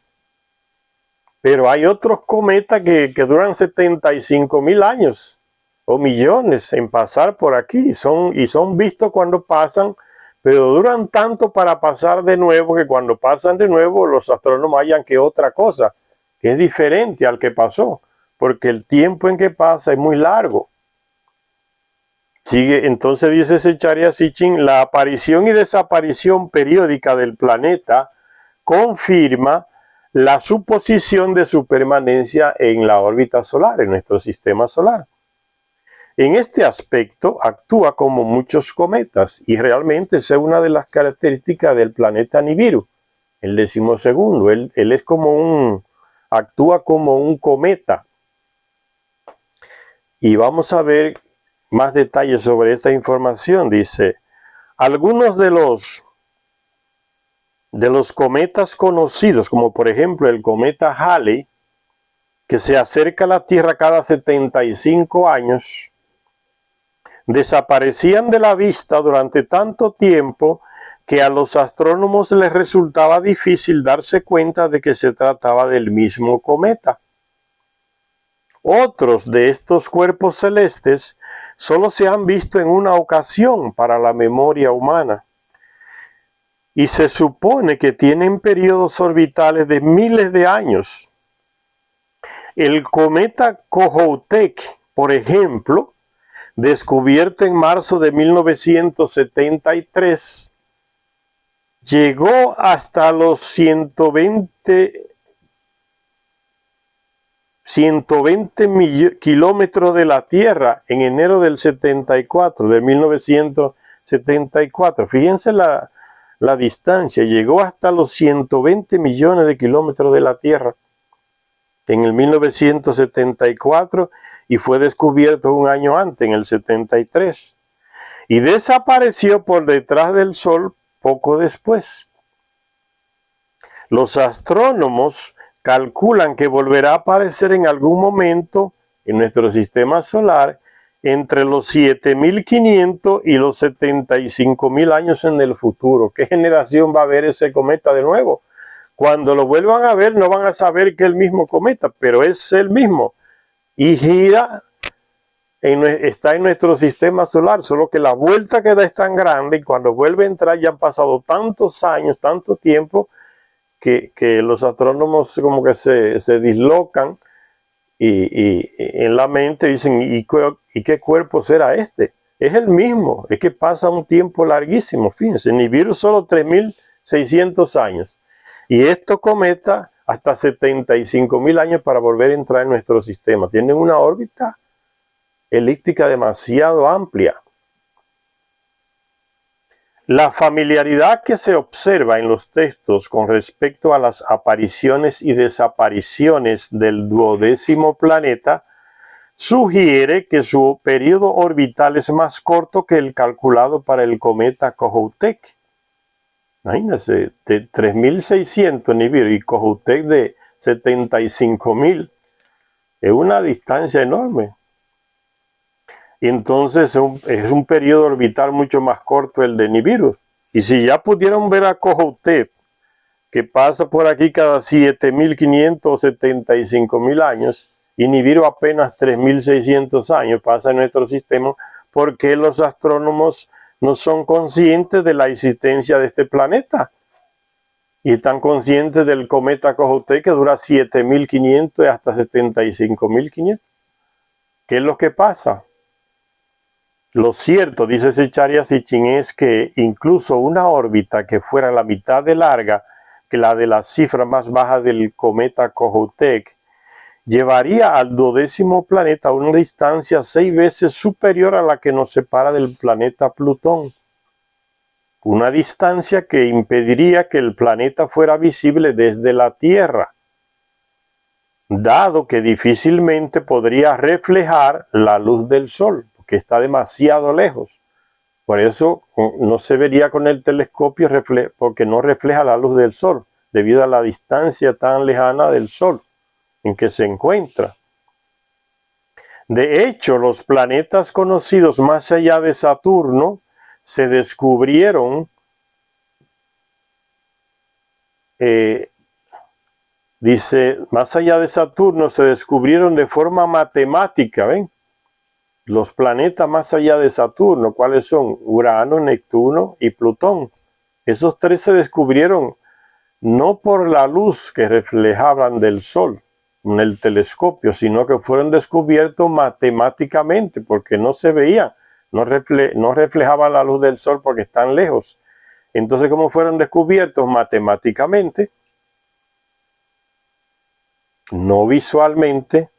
Speaker 1: Pero hay otros cometas que duran 75.000 años o millones en pasar por aquí y son vistos cuando pasan, pero duran tanto para pasar de nuevo que cuando pasan de nuevo los astrónomos hallan que otra cosa, que es diferente al que pasó, porque el tiempo en que pasa es muy largo. Sigue, entonces dice ese Charya Sitchin, la aparición y desaparición periódica del planeta confirma la suposición de su permanencia en la órbita solar, en nuestro sistema solar. En este aspecto actúa como muchos cometas y realmente es una de las características del planeta Nibiru, el 12º. Él es actúa como un cometa. Y vamos a ver más detalles sobre esta información. Dice, algunos de los cometas conocidos, como por ejemplo el cometa Halley, que se acerca a la Tierra cada 75 años, desaparecían de la vista durante tanto tiempo que a los astrónomos les resultaba difícil darse cuenta de que se trataba del mismo cometa. Otros de estos cuerpos celestes solo se han visto en una ocasión para la memoria humana y se supone que tienen periodos orbitales de miles de años. El cometa Kohoutek, por ejemplo, descubierto en marzo de 1973, llegó hasta los 120 kilómetros de la Tierra en enero del 74, de 1974. Fíjense la distancia, llegó hasta los 120 millones de kilómetros de la Tierra en el 1974 y fue descubierto un año antes, en el 73, y desapareció por detrás del Sol poco después. Los astrónomos calculan que volverá a aparecer en algún momento en nuestro sistema solar entre los 7.500 y los 75.000 años en el futuro. ¿Qué generación va a ver ese cometa de nuevo? Cuando lo vuelvan a ver no van a saber que es el mismo cometa, pero es el mismo y gira, está en nuestro sistema solar, solo que la vuelta que da es tan grande y cuando vuelve a entrar ya han pasado tantos años, tanto tiempo, que los astrónomos como que se dislocan y en la mente dicen, ¿y qué cuerpo será este? Es el mismo, es que pasa un tiempo larguísimo, fíjense, Nibiru solo 3.600 años. Y estos cometas hasta 75.000 años para volver a entrar en nuestro sistema. Tienen una órbita elíptica demasiado amplia. La familiaridad que se observa en los textos con respecto a las apariciones y desapariciones del 12º planeta sugiere que su periodo orbital es más corto que el calculado para el cometa Kohoutek. Imagínense, de 3.600 Nibiru y Kohoutek de 75.000. Es una distancia enorme. Y entonces es un periodo orbital mucho más corto el de Nibiru. Y si ya pudieron ver a Kohoutek que pasa por aquí cada 7.500 o 75.000 años, y Nibiru apenas 3.600 años pasa en nuestro sistema, porque los astrónomos no son conscientes de la existencia de este planeta. Y están conscientes del cometa Kohoutek, que dura 7.500 y hasta 75.500. ¿Qué es lo que pasa? Lo cierto, dice Zecharia Sitchin, es que incluso una órbita que fuera la mitad de larga que la de la cifra más baja del cometa Kohoutek llevaría al 12º planeta a una distancia 6 veces superior a la que nos separa del planeta Plutón. Una distancia que impediría que el planeta fuera visible desde la Tierra, dado que difícilmente podría reflejar la luz del Sol, porque está demasiado lejos. Por eso no se vería con el telescopio porque no refleja la luz del Sol, debido a la distancia tan lejana del Sol en que se encuentra. De hecho, los planetas conocidos más allá de Saturno se descubrieron, dice, más allá de Saturno se descubrieron de forma matemática, ¿ven? Los planetas más allá de Saturno, ¿cuáles son? Urano, Neptuno y Plutón. Esos tres se descubrieron no por la luz que reflejaban del Sol en el telescopio, sino que fueron descubiertos matemáticamente, porque no se veían, no reflejaban la luz del Sol porque están lejos. Entonces, ¿cómo fueron descubiertos? Matemáticamente, no visualmente.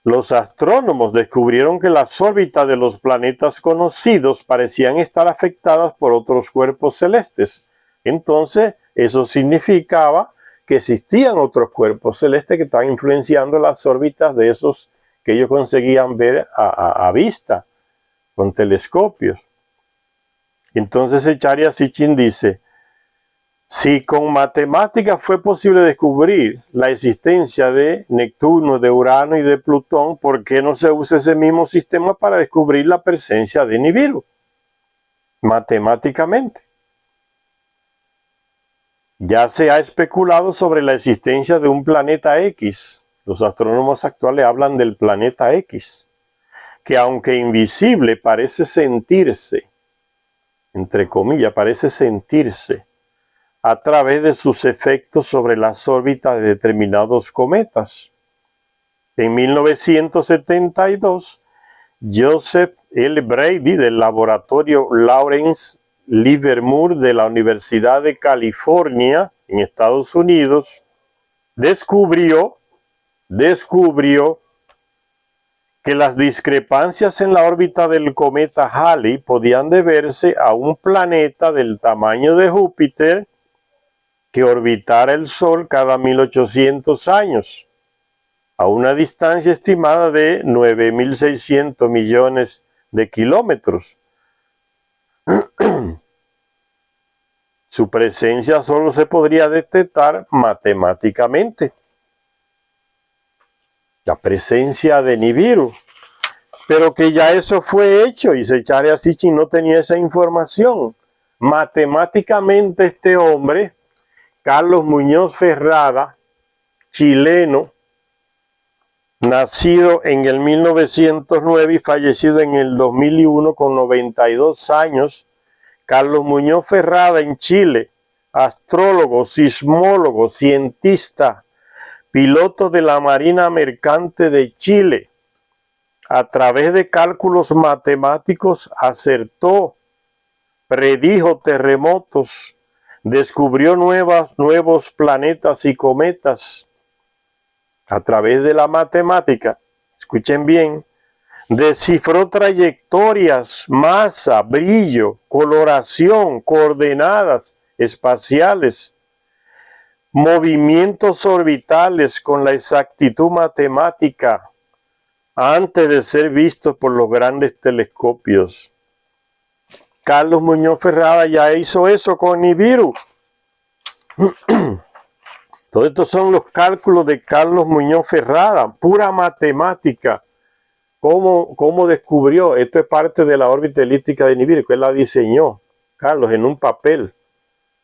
Speaker 1: Los astrónomos descubrieron que las órbitas de los planetas conocidos parecían estar afectadas por otros cuerpos celestes. Entonces, eso significaba que existían otros cuerpos celestes que estaban influenciando las órbitas de esos que ellos conseguían ver a vista con telescopios. Entonces Zecharia Sitchin dice, si con matemáticas fue posible descubrir la existencia de Neptuno, de Urano y de Plutón, ¿por qué no se usa ese mismo sistema para descubrir la presencia de Nibiru? Matemáticamente. Ya se ha especulado sobre la existencia de un planeta X. Los astrónomos actuales hablan del planeta X, que aunque invisible parece sentirse, entre comillas, parece sentirse a través de sus efectos sobre las órbitas de determinados cometas. En 1972, Joseph L. Brady del laboratorio Lawrence Livermore de la Universidad de California en Estados Unidos descubrió que las discrepancias en la órbita del cometa Halley podían deberse a un planeta del tamaño de Júpiter que orbitara el Sol cada 1800 años, a una distancia estimada de 9.600 millones de kilómetros. Su presencia solo se podría detectar matemáticamente. La presencia de Nibiru. Pero que ya eso fue hecho y Zecharia Sitchin no tenía esa información. Matemáticamente este hombre, Carlos Muñoz Ferrada, chileno, nacido en el 1909 y fallecido en el 2001 con 92 años, Carlos Muñoz Ferrada en Chile, astrólogo, sismólogo, cientista, piloto de la Marina Mercante de Chile. A través de cálculos matemáticos acertó, predijo terremotos, descubrió nuevos planetas y cometas. A través de la matemática, escuchen bien, descifró trayectorias, masa, brillo, coloración, coordenadas espaciales, movimientos orbitales con la exactitud matemática antes de ser vistos por los grandes telescopios. Carlos Muñoz Ferrada ya hizo eso con Nibiru. Todos estos son los cálculos de Carlos Muñoz Ferrada, pura matemática. ¿Cómo descubrió? Esto es parte de la órbita elíptica de Nibiru, que él la diseñó, Carlos, en un papel.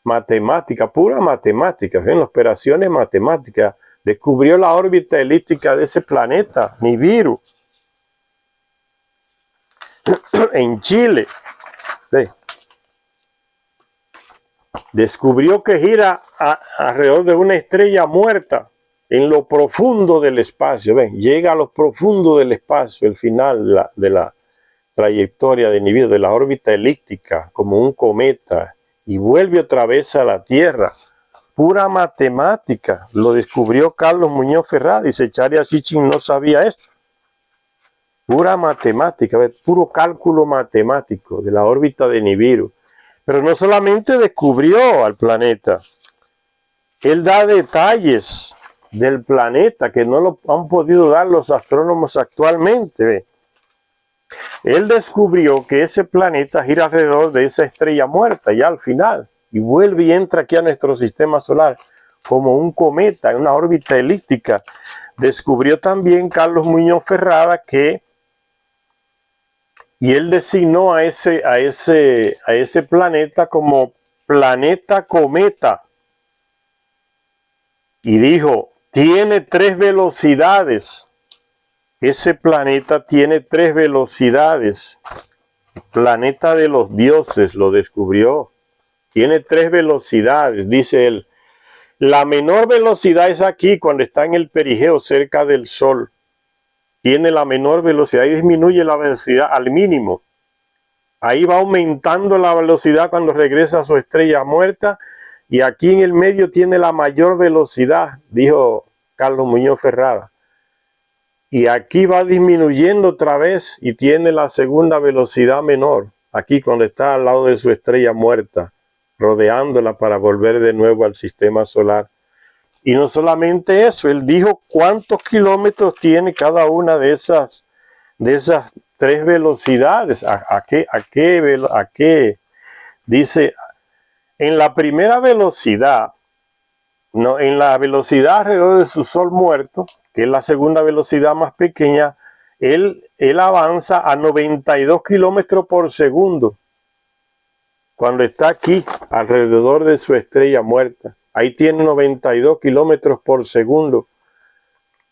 Speaker 1: matemática, pura matemática, en las operaciones matemáticas, descubrió la órbita elíptica de ese planeta, Nibiru, en Chile. Sí. Descubrió que gira alrededor de una estrella muerta en lo profundo del espacio. Ven, llega a lo profundo del espacio, el final de la trayectoria de Nibiru, de la órbita elíptica, como un cometa, y vuelve otra vez a la Tierra. Pura matemática. Lo descubrió Carlos Muñoz Ferrada. Dice, Charia Sitchin no sabía esto. Pura matemática, puro cálculo matemático de la órbita de Nibiru. Pero no solamente descubrió al planeta, él da detalles del planeta que no lo han podido dar los astrónomos actualmente. ¿Ve? Él descubrió que ese planeta gira alrededor de esa estrella muerta ya al final y vuelve y entra aquí a nuestro sistema solar como un cometa en una órbita elíptica. Descubrió también Carlos Muñoz Ferrada que y él designó a ese planeta como planeta cometa. Y dijo, tiene 3 velocidades. Ese planeta tiene 3 velocidades. Planeta de los dioses, lo descubrió. Tiene 3 velocidades, dice él. La menor velocidad es aquí, cuando está en el perigeo, cerca del Sol. Tiene la menor velocidad y disminuye la velocidad al mínimo. Ahí va aumentando la velocidad cuando regresa a su estrella muerta y aquí en el medio tiene la mayor velocidad, dijo Carlos Muñoz Ferrada. Y aquí va disminuyendo otra vez y tiene la segunda velocidad menor, aquí cuando está al lado de su estrella muerta, rodeándola para volver de nuevo al sistema solar. Y no solamente eso, él dijo cuántos kilómetros tiene cada una de esas 3 velocidades. ¿A qué? Dice, en la primera velocidad, no, en la velocidad alrededor de su Sol muerto, que es la segunda velocidad más pequeña, él avanza a 92 kilómetros por segundo. Cuando está aquí, alrededor de su estrella muerta. Ahí tiene 92 kilómetros por segundo.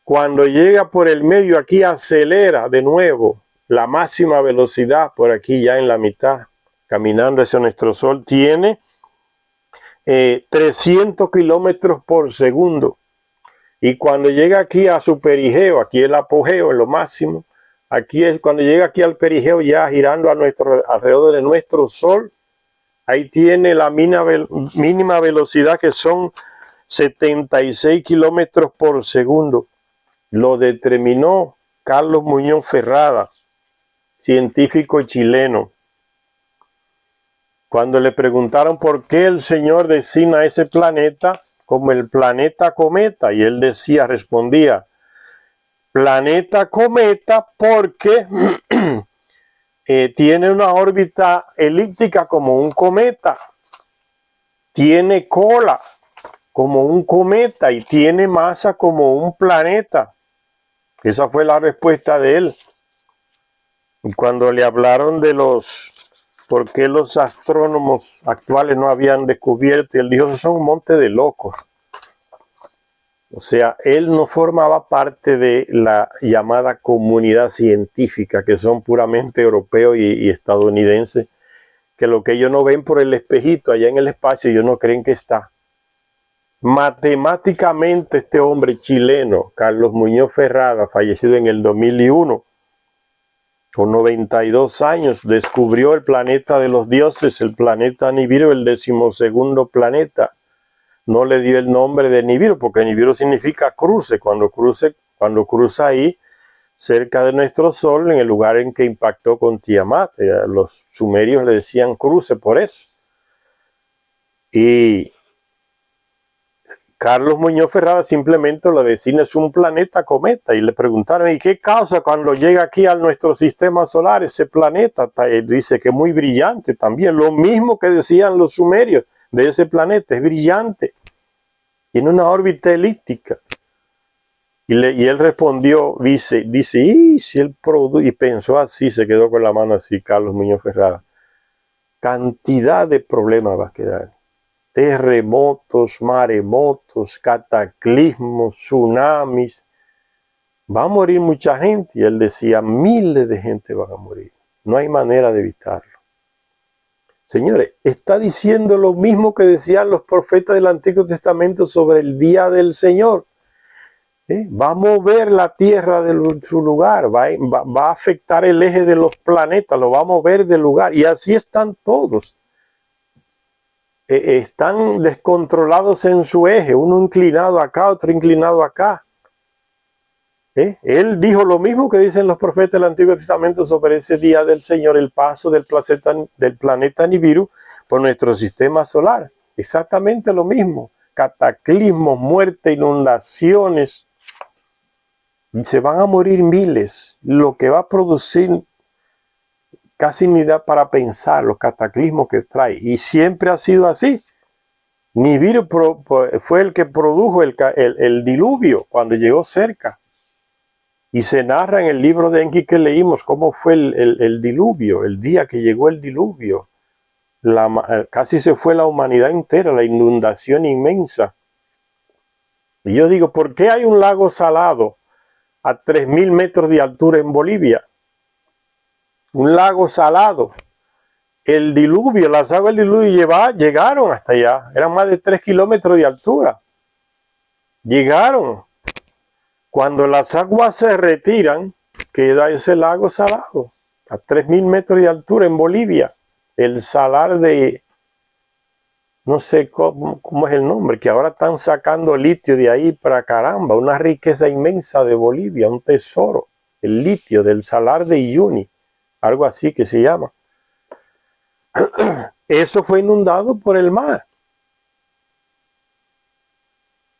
Speaker 1: Cuando llega por el medio, aquí acelera de nuevo la máxima velocidad por aquí ya en la mitad, caminando hacia nuestro Sol. Tiene 300 kilómetros por segundo. Y cuando llega aquí a su perigeo, aquí el apogeo, en lo máximo, aquí es cuando llega aquí al perigeo ya girando alrededor de nuestro Sol. Ahí tiene la mínima velocidad que son 76 kilómetros por segundo. Lo determinó Carlos Muñoz Ferrada, científico chileno. Cuando le preguntaron por qué el Señor designa ese planeta como el planeta cometa, y él respondía, planeta cometa porque tiene una órbita elíptica como un cometa, tiene cola como un cometa y tiene masa como un planeta. Esa fue la respuesta de él. Y cuando le hablaron de por qué los astrónomos actuales no habían descubierto, él dijo, son un monte de locos. O sea, él no formaba parte de la llamada comunidad científica, que son puramente europeos y estadounidenses, que lo que ellos no ven por el espejito allá en el espacio, ellos no creen que está. Matemáticamente este hombre chileno, Carlos Muñoz Ferrada, fallecido en el 2001, con 92 años, descubrió el planeta de los dioses, el planeta Nibiru, el 12º planeta. No le dio el nombre de Nibiru, porque Nibiru significa cruce, cuando cruza ahí, cerca de nuestro Sol, en el lugar en que impactó con Tiamat. Los sumerios le decían cruce por eso. Y Carlos Muñoz Ferrada simplemente lo designa, es un planeta cometa, y le preguntaron, ¿y qué causa cuando llega aquí a nuestro sistema solar ese planeta? Él dice que es muy brillante también, lo mismo que decían los sumerios de ese planeta, es brillante, tiene una órbita elíptica. Y él respondió, dice, y si él y pensó así, se quedó con la mano así, Carlos Muñoz Ferrada. Cantidad de problemas va a quedar. terremotos, maremotos, cataclismos, tsunamis. Va a morir mucha gente. Y él decía, miles de gente van a morir. No hay manera de evitarlo. Señores, está diciendo lo mismo que decían los profetas del Antiguo Testamento sobre el día del Señor. Va a mover la tierra de su lugar, va a afectar el eje de los planetas, lo va a mover del lugar. Y así están todos. Están descontrolados en su eje, uno inclinado acá, otro inclinado acá. Él dijo lo mismo que dicen los profetas del Antiguo Testamento sobre ese día del Señor, el paso del planeta Nibiru por nuestro sistema solar. Exactamente lo mismo. Cataclismos, muerte, inundaciones. Se van a morir miles. Lo que va a producir casi ni da para pensar los cataclismos que trae. Y siempre ha sido así. Nibiru fue el que produjo el diluvio cuando llegó cerca. Y se narra en el libro de Enki que leímos cómo fue el diluvio, el día que llegó el diluvio. Casi se fue la humanidad entera, la inundación inmensa. Y yo digo, ¿por qué hay un lago salado a 3.000 metros de altura en Bolivia? Un lago salado. El diluvio, las aguas del diluvio llegaron hasta allá. Eran más de 3 kilómetros de altura. Llegaron. Cuando las aguas se retiran, queda ese lago salado, a 3.000 metros de altura en Bolivia. El salar de, no sé cómo es el nombre, que ahora están sacando litio de ahí para caramba, una riqueza inmensa de Bolivia, un tesoro, el litio del salar de Uyuni, algo así que se llama. Eso fue inundado por el mar.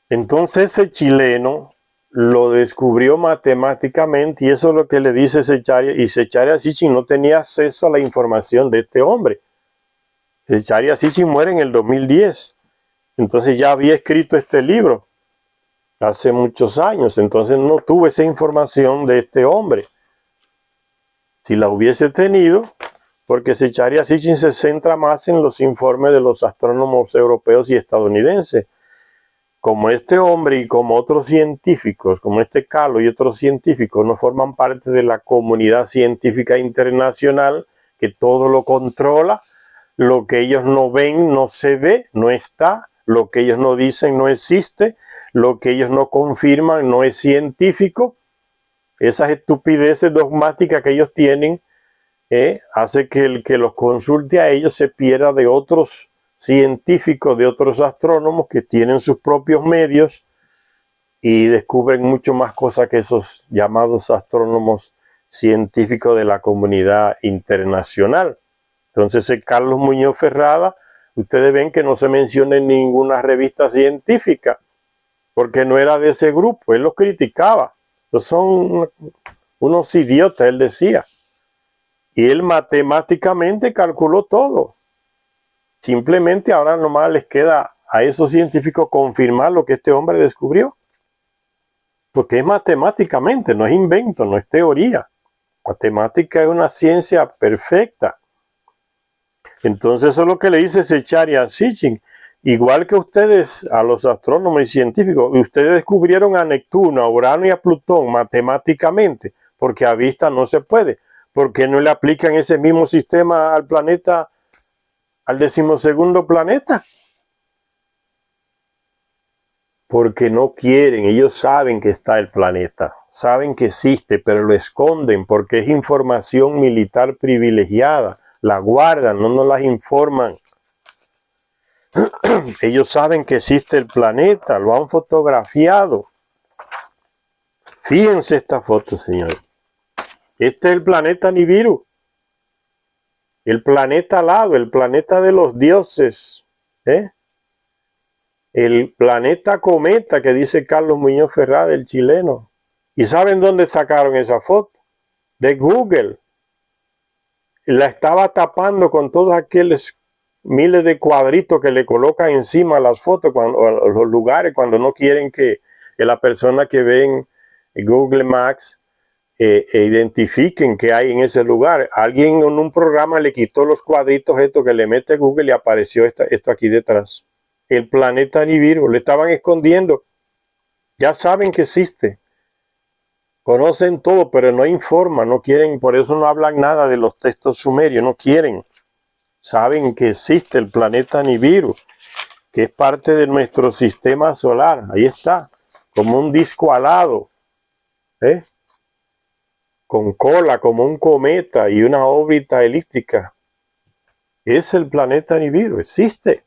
Speaker 1: Entonces ese chileno lo descubrió matemáticamente y eso es lo que le dice Zecharia, y Zecharia Sitchin no tenía acceso a la información de este hombre. Zecharia Sitchin muere en el 2010, entonces ya había escrito este libro hace muchos años, entonces no tuve esa información de este hombre. Si la hubiese tenido, porque Zecharia Sitchin se centra más en los informes de los astrónomos europeos y estadounidenses. Como este hombre y como otros científicos, como este Carlos y otros científicos, no forman parte de la comunidad científica internacional que todo lo controla, lo que ellos no ven no se ve, no está, lo que ellos no dicen no existe, lo que ellos no confirman no es científico. Esas estupideces dogmáticas que ellos tienen hace que el que los consulte a ellos se pierda de otros científicos, de otros astrónomos que tienen sus propios medios y descubren mucho más cosas que esos llamados astrónomos científicos de la comunidad internacional. Entonces el Carlos Muñoz Ferrada, ustedes ven que no se menciona en ninguna revista científica, porque no era de ese grupo, él los criticaba. Ellos son unos idiotas, él decía. Y él matemáticamente calculó todo. Simplemente ahora nomás les queda a esos científicos confirmar lo que este hombre descubrió. Porque es matemáticamente, no es invento, no es teoría. Matemática es una ciencia perfecta. Entonces eso es lo que le dice Zecharia Sitchin. Igual que ustedes, a los astrónomos y científicos, ustedes descubrieron a Neptuno, a Urano y a Plutón matemáticamente, porque a vista no se puede. ¿Por qué no le aplican ese mismo sistema al planeta, al 12º planeta? Porque no quieren, ellos saben que está el planeta, saben que existe, pero lo esconden porque es información militar privilegiada, la guardan, no nos las informan. Ellos saben que existe el planeta, lo han fotografiado. Fíjense esta foto, señores. Este es el planeta Nibiru, el planeta alado, el planeta de los dioses, el planeta cometa que dice Carlos Muñoz Ferrada, el chileno. ¿Y saben dónde sacaron esa foto? De Google. La estaba tapando con todos aquellos miles de cuadritos que le colocan encima a las fotos, a los lugares, cuando no quieren que la persona que ve en Google Maps identifiquen qué hay en ese lugar. Alguien en un programa le quitó los cuadritos estos que le mete Google y apareció esto aquí detrás. el planeta Nibiru. Le estaban escondiendo. Ya saben que existe. Conocen todo, pero no informan, no quieren, por eso no hablan nada de los textos sumerios, no quieren. Saben que existe el planeta Nibiru, que es parte de nuestro sistema solar. Ahí está, como un disco alado, ¿eh? Con cola, como un cometa y una órbita elíptica. Es el planeta Nibiru, existe.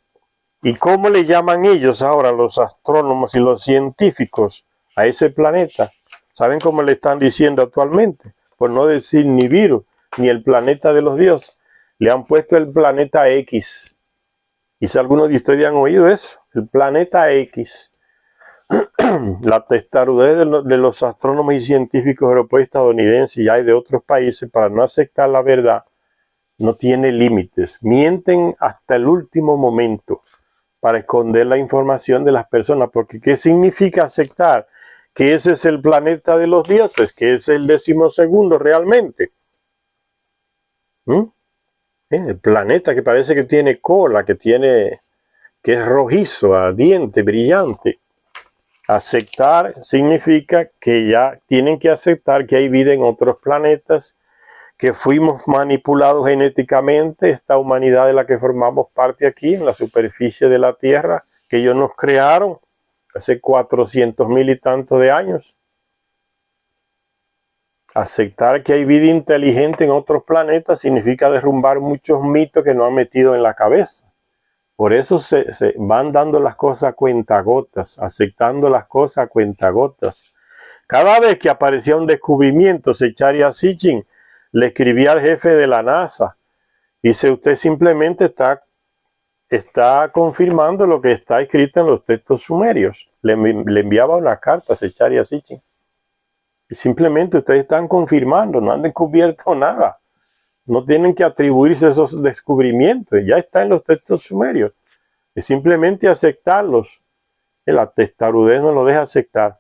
Speaker 1: ¿Y cómo le llaman ellos ahora, los astrónomos y los científicos, a ese planeta? ¿Saben cómo le están diciendo actualmente? Por no decir Nibiru, ni el planeta de los dioses. Le han puesto el planeta X. Quizá algunos de ustedes han oído eso, el planeta X. La testarudez de los astrónomos y científicos europeos, estadounidenses y hay de otros países para no aceptar la verdad no tiene límites. Mienten hasta el último momento para esconder la información de las personas, porque ¿qué significa aceptar que ese es el planeta de los dioses, que es el 12º realmente? El planeta que parece que tiene cola, que es rojizo, ardiente, brillante. Aceptar significa que ya tienen que aceptar que hay vida en otros planetas, que fuimos manipulados genéticamente, esta humanidad de la que formamos parte aquí, en la superficie de la Tierra, que ellos nos crearon hace 400,000 y tantos de años. Aceptar que hay vida inteligente en otros planetas significa derrumbar muchos mitos que nos han metido en la cabeza. Por eso se van dando las cosas a cuentagotas, aceptando las cosas a cuentagotas. Cada vez que aparecía un descubrimiento, Zecharia Sitchin le escribía al jefe de la NASA. Dice, usted simplemente está confirmando lo que está escrito en los textos sumerios. Le enviaba una carta a Zecharia Sitchin. Y simplemente ustedes están confirmando, no han descubierto nada. No tienen que atribuirse esos descubrimientos, ya está en los textos sumerios. Es simplemente aceptarlos. La testarudez no lo deja aceptar.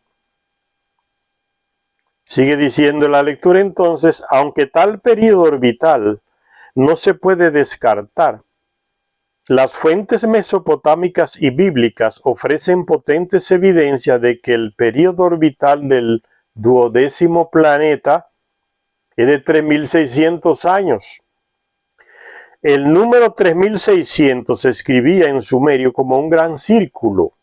Speaker 1: Sigue diciendo la lectura entonces, aunque tal periodo orbital no se puede descartar, las fuentes mesopotámicas y bíblicas ofrecen potentes evidencias de que el periodo orbital del 12º planeta es de 3.600 años. El número 3.600 se escribía en sumerio como un gran círculo.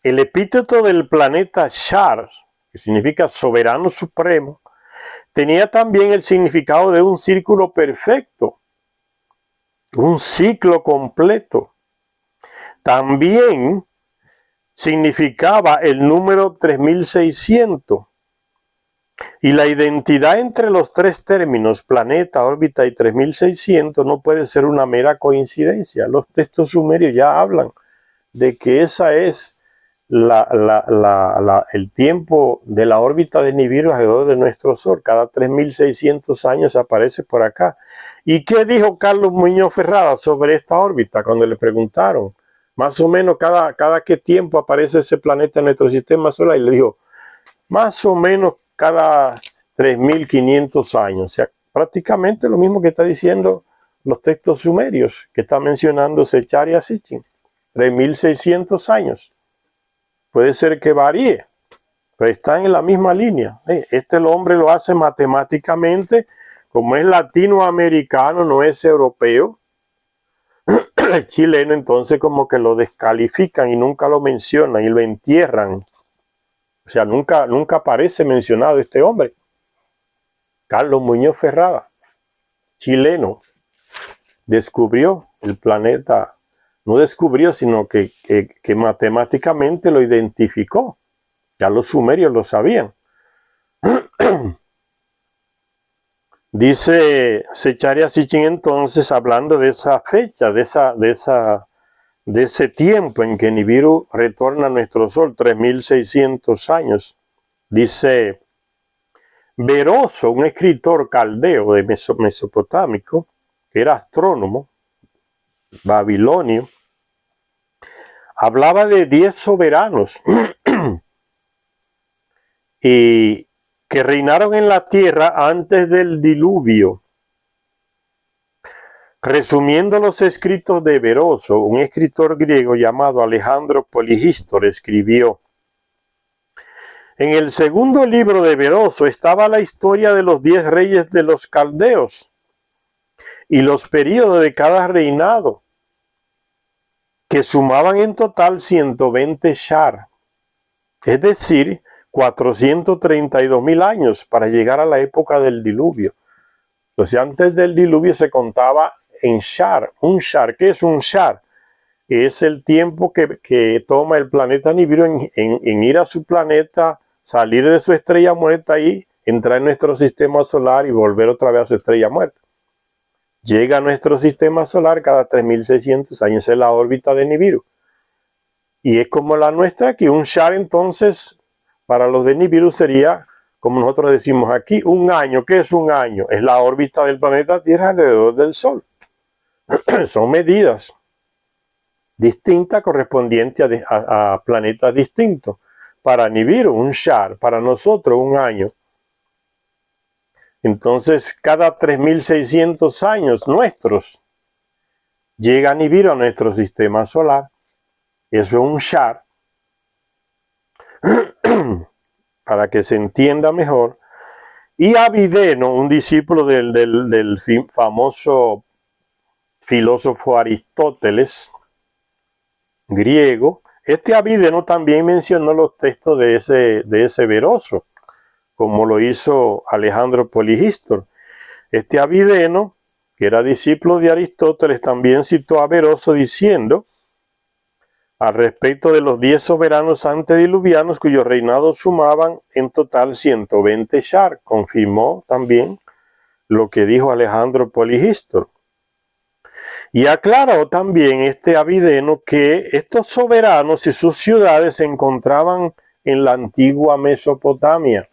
Speaker 1: El epíteto del planeta Shar, que significa soberano supremo, tenía también el significado de un círculo perfecto, un ciclo completo. También significaba el número 3.600. Y la identidad entre los tres términos, planeta, órbita y 3.600, no puede ser una mera coincidencia. Los textos sumerios ya hablan de que esa es el tiempo de la órbita de Nibiru alrededor de nuestro Sol. Cada 3.600 años aparece por acá. ¿Y qué dijo Carlos Muñoz Ferrada sobre esta órbita cuando le preguntaron? Más o menos cada qué tiempo aparece ese planeta en nuestro sistema solar, y le dijo, más o menos cada 3.500 años. O sea, prácticamente lo mismo que está diciendo los textos sumerios, que está mencionando Zecharia Sitchin. 3.600 años. Puede ser que varíe, pero están en la misma línea. El hombre lo hace matemáticamente, como es latinoamericano, no es europeo. El chileno entonces como que lo descalifican y nunca lo mencionan y lo entierran. O sea, nunca aparece mencionado este hombre. Carlos Muñoz Ferrada, chileno, descubrió el planeta. No descubrió, sino que matemáticamente lo identificó. Ya los sumerios lo sabían. Dice Zecharia Sitchin entonces, hablando de esa fecha, de ese tiempo en que Nibiru retorna a nuestro Sol, 3.600 años. Dice, Beroso, un escritor caldeo de mesopotámico, que era astrónomo, babilonio, hablaba de 10 soberanos y que reinaron en la tierra antes del diluvio. Resumiendo los escritos de Beroso, un escritor griego llamado Alejandro Poligístor escribió: en el segundo libro de Beroso estaba la historia de los 10 reyes de los caldeos y los períodos de cada reinado, que sumaban en total 120 shar, es decir, 432.000 años para llegar a la época del diluvio. Entonces, antes del diluvio se contaba en shar. Un shar, ¿qué es un shar? Es el tiempo que toma el planeta Nibiru en ir a su planeta, salir de su estrella muerta y entrar en nuestro sistema solar y volver otra vez a su estrella muerta. Llega a nuestro sistema solar cada 3.600 años, en la órbita de Nibiru. Y es como la nuestra, que un shar entonces para los de Nibiru sería, como nosotros decimos aquí, un año. ¿Qué es un año? Es la órbita del planeta Tierra alrededor del Sol. Son medidas distintas correspondientes a planetas distintos. Para Nibiru, un shar, para nosotros, un año. Entonces, cada 3.600 años nuestros, llega Nibiru a nuestro sistema solar. Eso es un shar. Para que se entienda mejor. Y Avideno, un discípulo del famoso filósofo Aristóteles, griego, este Avideno también mencionó los textos de ese Beroso, como lo hizo Alejandro Poligístor. Este Avideno, que era discípulo de Aristóteles, también citó a Beroso diciendo, al respecto de los 10 soberanos antediluvianos cuyos reinados sumaban en total 120 shar, confirmó también lo que dijo Alejandro Poligístor. Y aclaró también este Avideno que estos soberanos y sus ciudades se encontraban en la antigua Mesopotamia.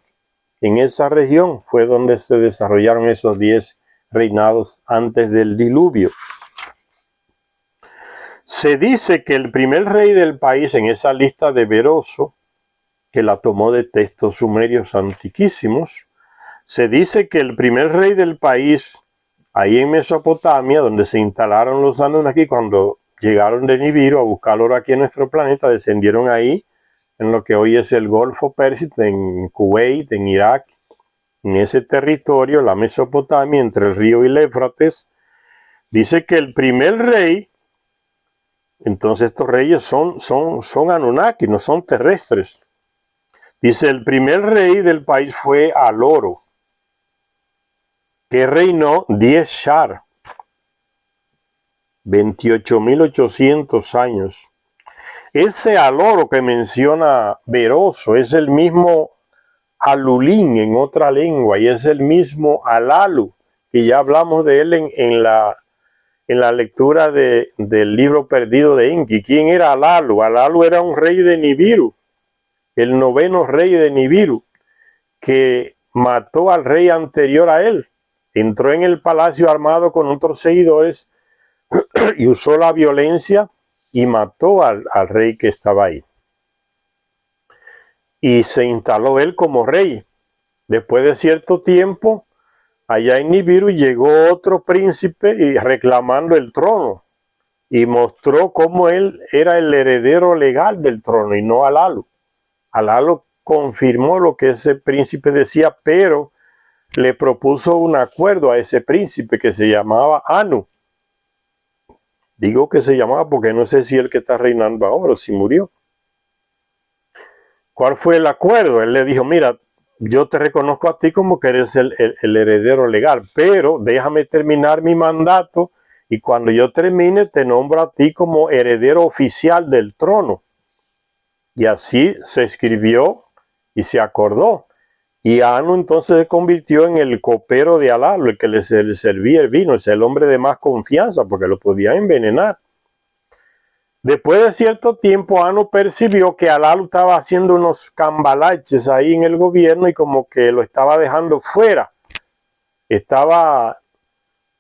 Speaker 1: En esa región fue donde se desarrollaron esos 10 reinados antes del diluvio. Se dice que el primer rey del país en esa lista de Beroso, que la tomó de textos sumerios antiquísimos, se dice que el primer rey del país, ahí en Mesopotamia, donde se instalaron los Anunnaki, cuando llegaron de Nibiru a buscar oro aquí en nuestro planeta, descendieron ahí, en lo que hoy es el Golfo Pérsico, en Kuwait, en Irak, en ese territorio, la Mesopotamia, entre el río y el Éufrates. Dice que el primer rey, entonces estos reyes son Anunnaki, no son terrestres. Dice, el primer rey del país fue Aloro, que reinó 10 shar, 28.800 años. Ese Aloro que menciona Beroso es el mismo Alulín en otra lengua, y es el mismo Alalu, que ya hablamos de él en la lectura del libro perdido de Enki. ¿Quién era Alalu? Alalu era un rey de Nibiru, el 9º rey de Nibiru, que mató al rey anterior a él. Entró en el palacio armado con otros seguidores y usó la violencia y mató al rey que estaba ahí. Y se instaló él como rey. Después de cierto tiempo, allá en Nibiru llegó otro príncipe y reclamando el trono, y mostró cómo él era el heredero legal del trono y no Alalu. Alalu confirmó lo que ese príncipe decía, pero le propuso un acuerdo a ese príncipe que se llamaba Anu. Digo que se llamaba porque no sé si el que está reinando ahora o si murió. ¿Cuál fue el acuerdo? Él le dijo, mira, yo te reconozco a ti como que eres el heredero legal, pero déjame terminar mi mandato y cuando yo termine te nombro a ti como heredero oficial del trono. Y así se escribió y se acordó. Y Anu entonces se convirtió en el copero de Alalu, el que le servía el vino, es el hombre de más confianza porque lo podía envenenar. Después de cierto tiempo, Anu percibió que Alalu estaba haciendo unos cambalaches ahí en el gobierno y como que lo estaba dejando fuera. Estaba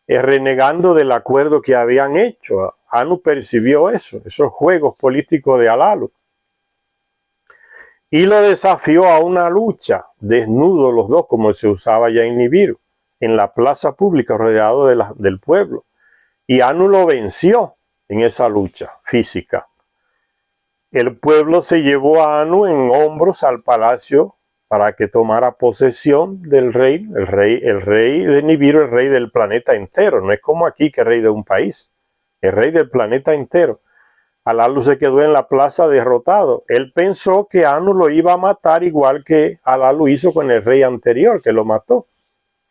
Speaker 1: renegando del acuerdo que habían hecho. Anu percibió eso, esos juegos políticos de Alalu. Y lo desafió a una lucha, desnudos los dos, como se usaba ya en Nibiru, en la plaza pública, rodeado del pueblo. y Anu lo venció en esa lucha física. El pueblo se llevó a Anu en hombros al palacio para que tomara posesión del rey, el rey de Nibiru, el rey del planeta entero. No es como aquí que es rey de un país, el rey del planeta entero. Alalu se quedó en la plaza derrotado. Él pensó que Anu lo iba a matar igual que Alalu hizo con el rey anterior, que lo mató.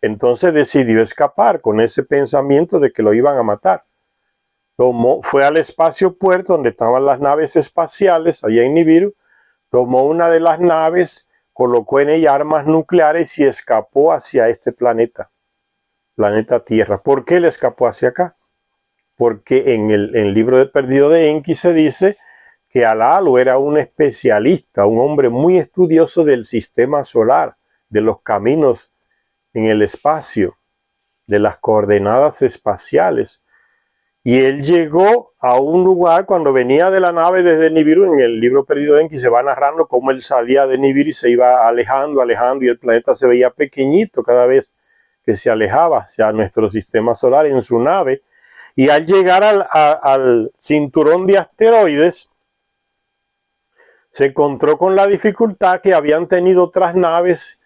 Speaker 1: Entonces decidió escapar con ese pensamiento de que lo iban a matar. Fue al espacio puerto donde estaban las naves espaciales, allá en Nibiru, tomó una de las naves, colocó en ella armas nucleares y escapó hacia este planeta Tierra. ¿Por qué él escapó hacia acá? Porque en el libro de Perdido de Enki se dice que Alalu era un especialista, un hombre muy estudioso del sistema solar, de los caminos en el espacio, de las coordenadas espaciales. Y él llegó a un lugar cuando venía de la nave desde Nibiru. En el libro Perdido de Enki se va narrando cómo él salía de Nibiru y se iba alejando, y el planeta se veía pequeñito cada vez que se alejaba hacia nuestro sistema solar en su nave. Y al llegar al cinturón de asteroides, se encontró con la dificultad que habían tenido otras naves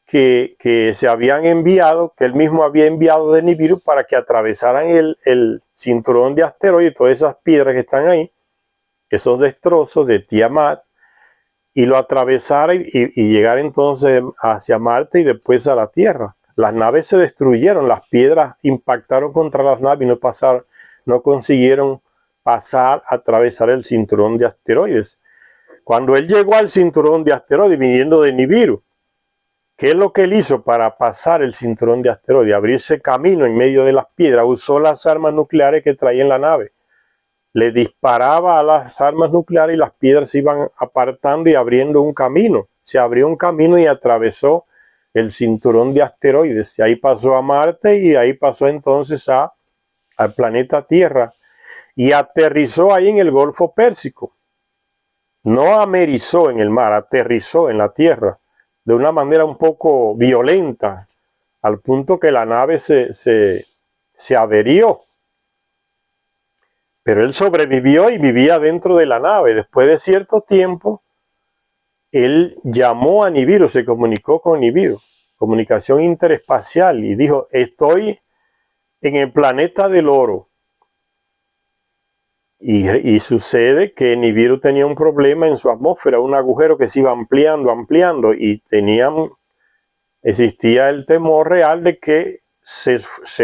Speaker 1: que se habían enviado, que él mismo había enviado de Nibiru para que atravesaran el cinturón de asteroides, todas esas piedras que están ahí, esos destrozos de Tiamat, y lo atravesara y llegar entonces hacia Marte y después a la Tierra. Las naves se destruyeron, las piedras impactaron contra las naves y no consiguieron atravesar el cinturón de asteroides. Cuando él llegó al cinturón de asteroides viniendo de Nibiru, ¿qué es lo que él hizo para pasar el cinturón de asteroides? Abrirse camino en medio de las piedras. Usó las armas nucleares que traía en la nave. Le disparaba a las armas nucleares y las piedras se iban apartando y abriendo un camino. Se abrió un camino y atravesó el cinturón de asteroides. Y ahí pasó a Marte y ahí pasó entonces al planeta Tierra. Y aterrizó ahí en el Golfo Pérsico. No amerizó en el mar, aterrizó en la Tierra de una manera un poco violenta, al punto que la nave se averió. Pero él sobrevivió y vivía dentro de la nave. Después de cierto tiempo, él llamó a Nibiru, se comunicó con Nibiru, comunicación interespacial, y dijo: estoy en el planeta del oro. Y sucede que Nibiru tenía un problema en su atmósfera, un agujero que se iba ampliando, y existía el temor real de que se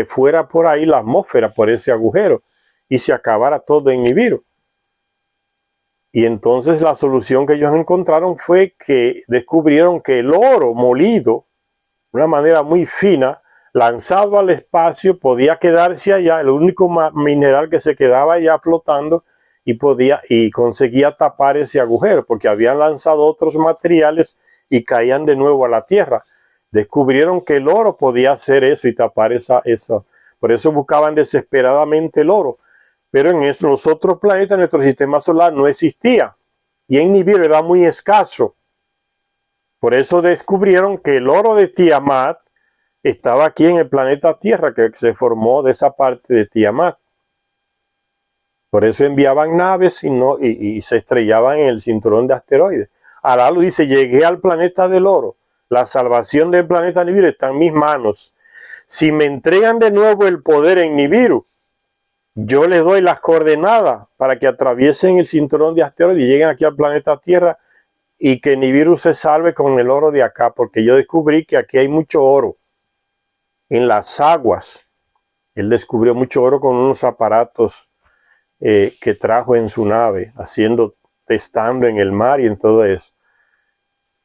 Speaker 1: fuera por ahí la atmósfera, por ese agujero, y se acabara todo en Nibiru. Y entonces la solución que ellos encontraron fue que descubrieron que el oro molido, de una manera muy fina, lanzado al espacio, podía quedarse allá, el único mineral que se quedaba allá flotando, y conseguía tapar ese agujero, porque habían lanzado otros materiales y caían de nuevo a la Tierra. Descubrieron que el oro podía hacer eso y tapar eso. Por eso buscaban desesperadamente el oro. Pero en los otros planetas, nuestro sistema solar no existía. Y en Nibiru era muy escaso. Por eso descubrieron que el oro de Tiamat estaba aquí en el planeta Tierra, que se formó de esa parte de Tiamat. Por eso enviaban naves y se estrellaban en el cinturón de asteroides. Alalu dice: llegué al planeta del oro. La salvación del planeta Nibiru está en mis manos. Si me entregan de nuevo el poder en Nibiru, yo les doy las coordenadas para que atraviesen el cinturón de asteroides y lleguen aquí al planeta Tierra, y que Nibiru se salve con el oro de acá, porque yo descubrí que aquí hay mucho oro en las aguas. Él descubrió mucho oro con unos aparatos que trajo en su nave, testando en el mar y en todo eso.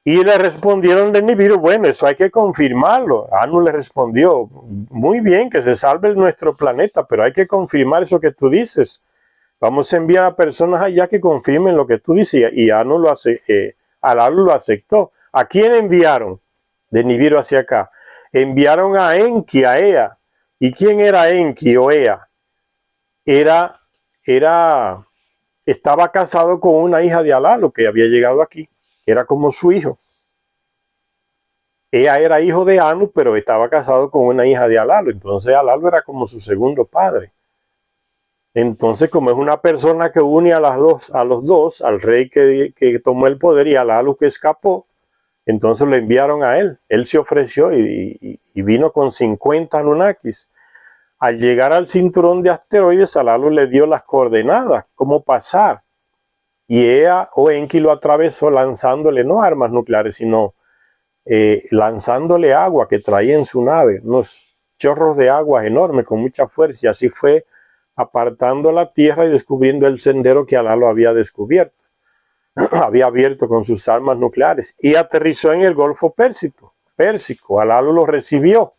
Speaker 1: Y le respondieron de Nibiru: bueno, eso hay que confirmarlo. Anu le respondió: muy bien, que se salve nuestro planeta, pero hay que confirmar eso que tú dices. Vamos a enviar a personas allá que confirmen lo que tú dices. Y Anu Alalu lo aceptó. ¿A quién enviaron de Nibiru hacia acá? Enviaron a Enki, a Ea. ¿Y quién era Enki o Ea? Estaba casado con una hija de Alalu que había llegado aquí. Era como su hijo. Ea era hijo de Anu, pero estaba casado con una hija de Alalu. Entonces Alalu era como su segundo padre. Entonces, como es una persona que une a los dos, al rey que tomó el poder y al Alu que escapó, entonces lo enviaron a él. Él se ofreció y vino con 50 Anunnakis. Al llegar al cinturón de asteroides, al Alu le dio las coordenadas, cómo pasar. Y Ea o Enki lo atravesó lanzándole no armas nucleares, sino lanzándole agua que traía en su nave, unos chorros de agua enormes con mucha fuerza, y así fue apartando la tierra y descubriendo el sendero que Alá lo había descubierto, había abierto con sus armas nucleares, y aterrizó en el Golfo Pérsico. Alá lo recibió.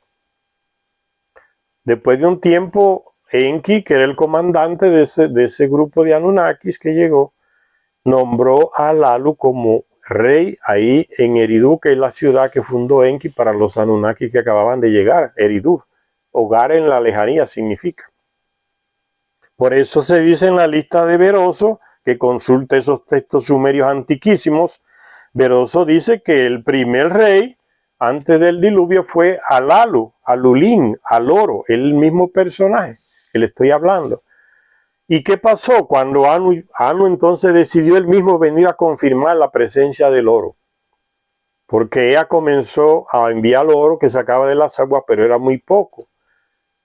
Speaker 1: Después de un tiempo, Enki, que era el comandante de ese grupo de Anunnakis que llegó, nombró a Lalu como rey ahí en Eridu, que es la ciudad que fundó Enki para los Anunnakis que acababan de llegar. Eridu, hogar en la lejanía significa. Por eso se dice en la lista de Beroso, que consulta esos textos sumerios antiquísimos, Beroso dice que el primer rey antes del diluvio fue Alalu, Alulín, Aloro, el mismo personaje que le estoy hablando. ¿Y qué pasó cuando Anu entonces decidió él mismo venir a confirmar la presencia del oro? Porque ella comenzó a enviar oro que sacaba de las aguas, pero era muy poco.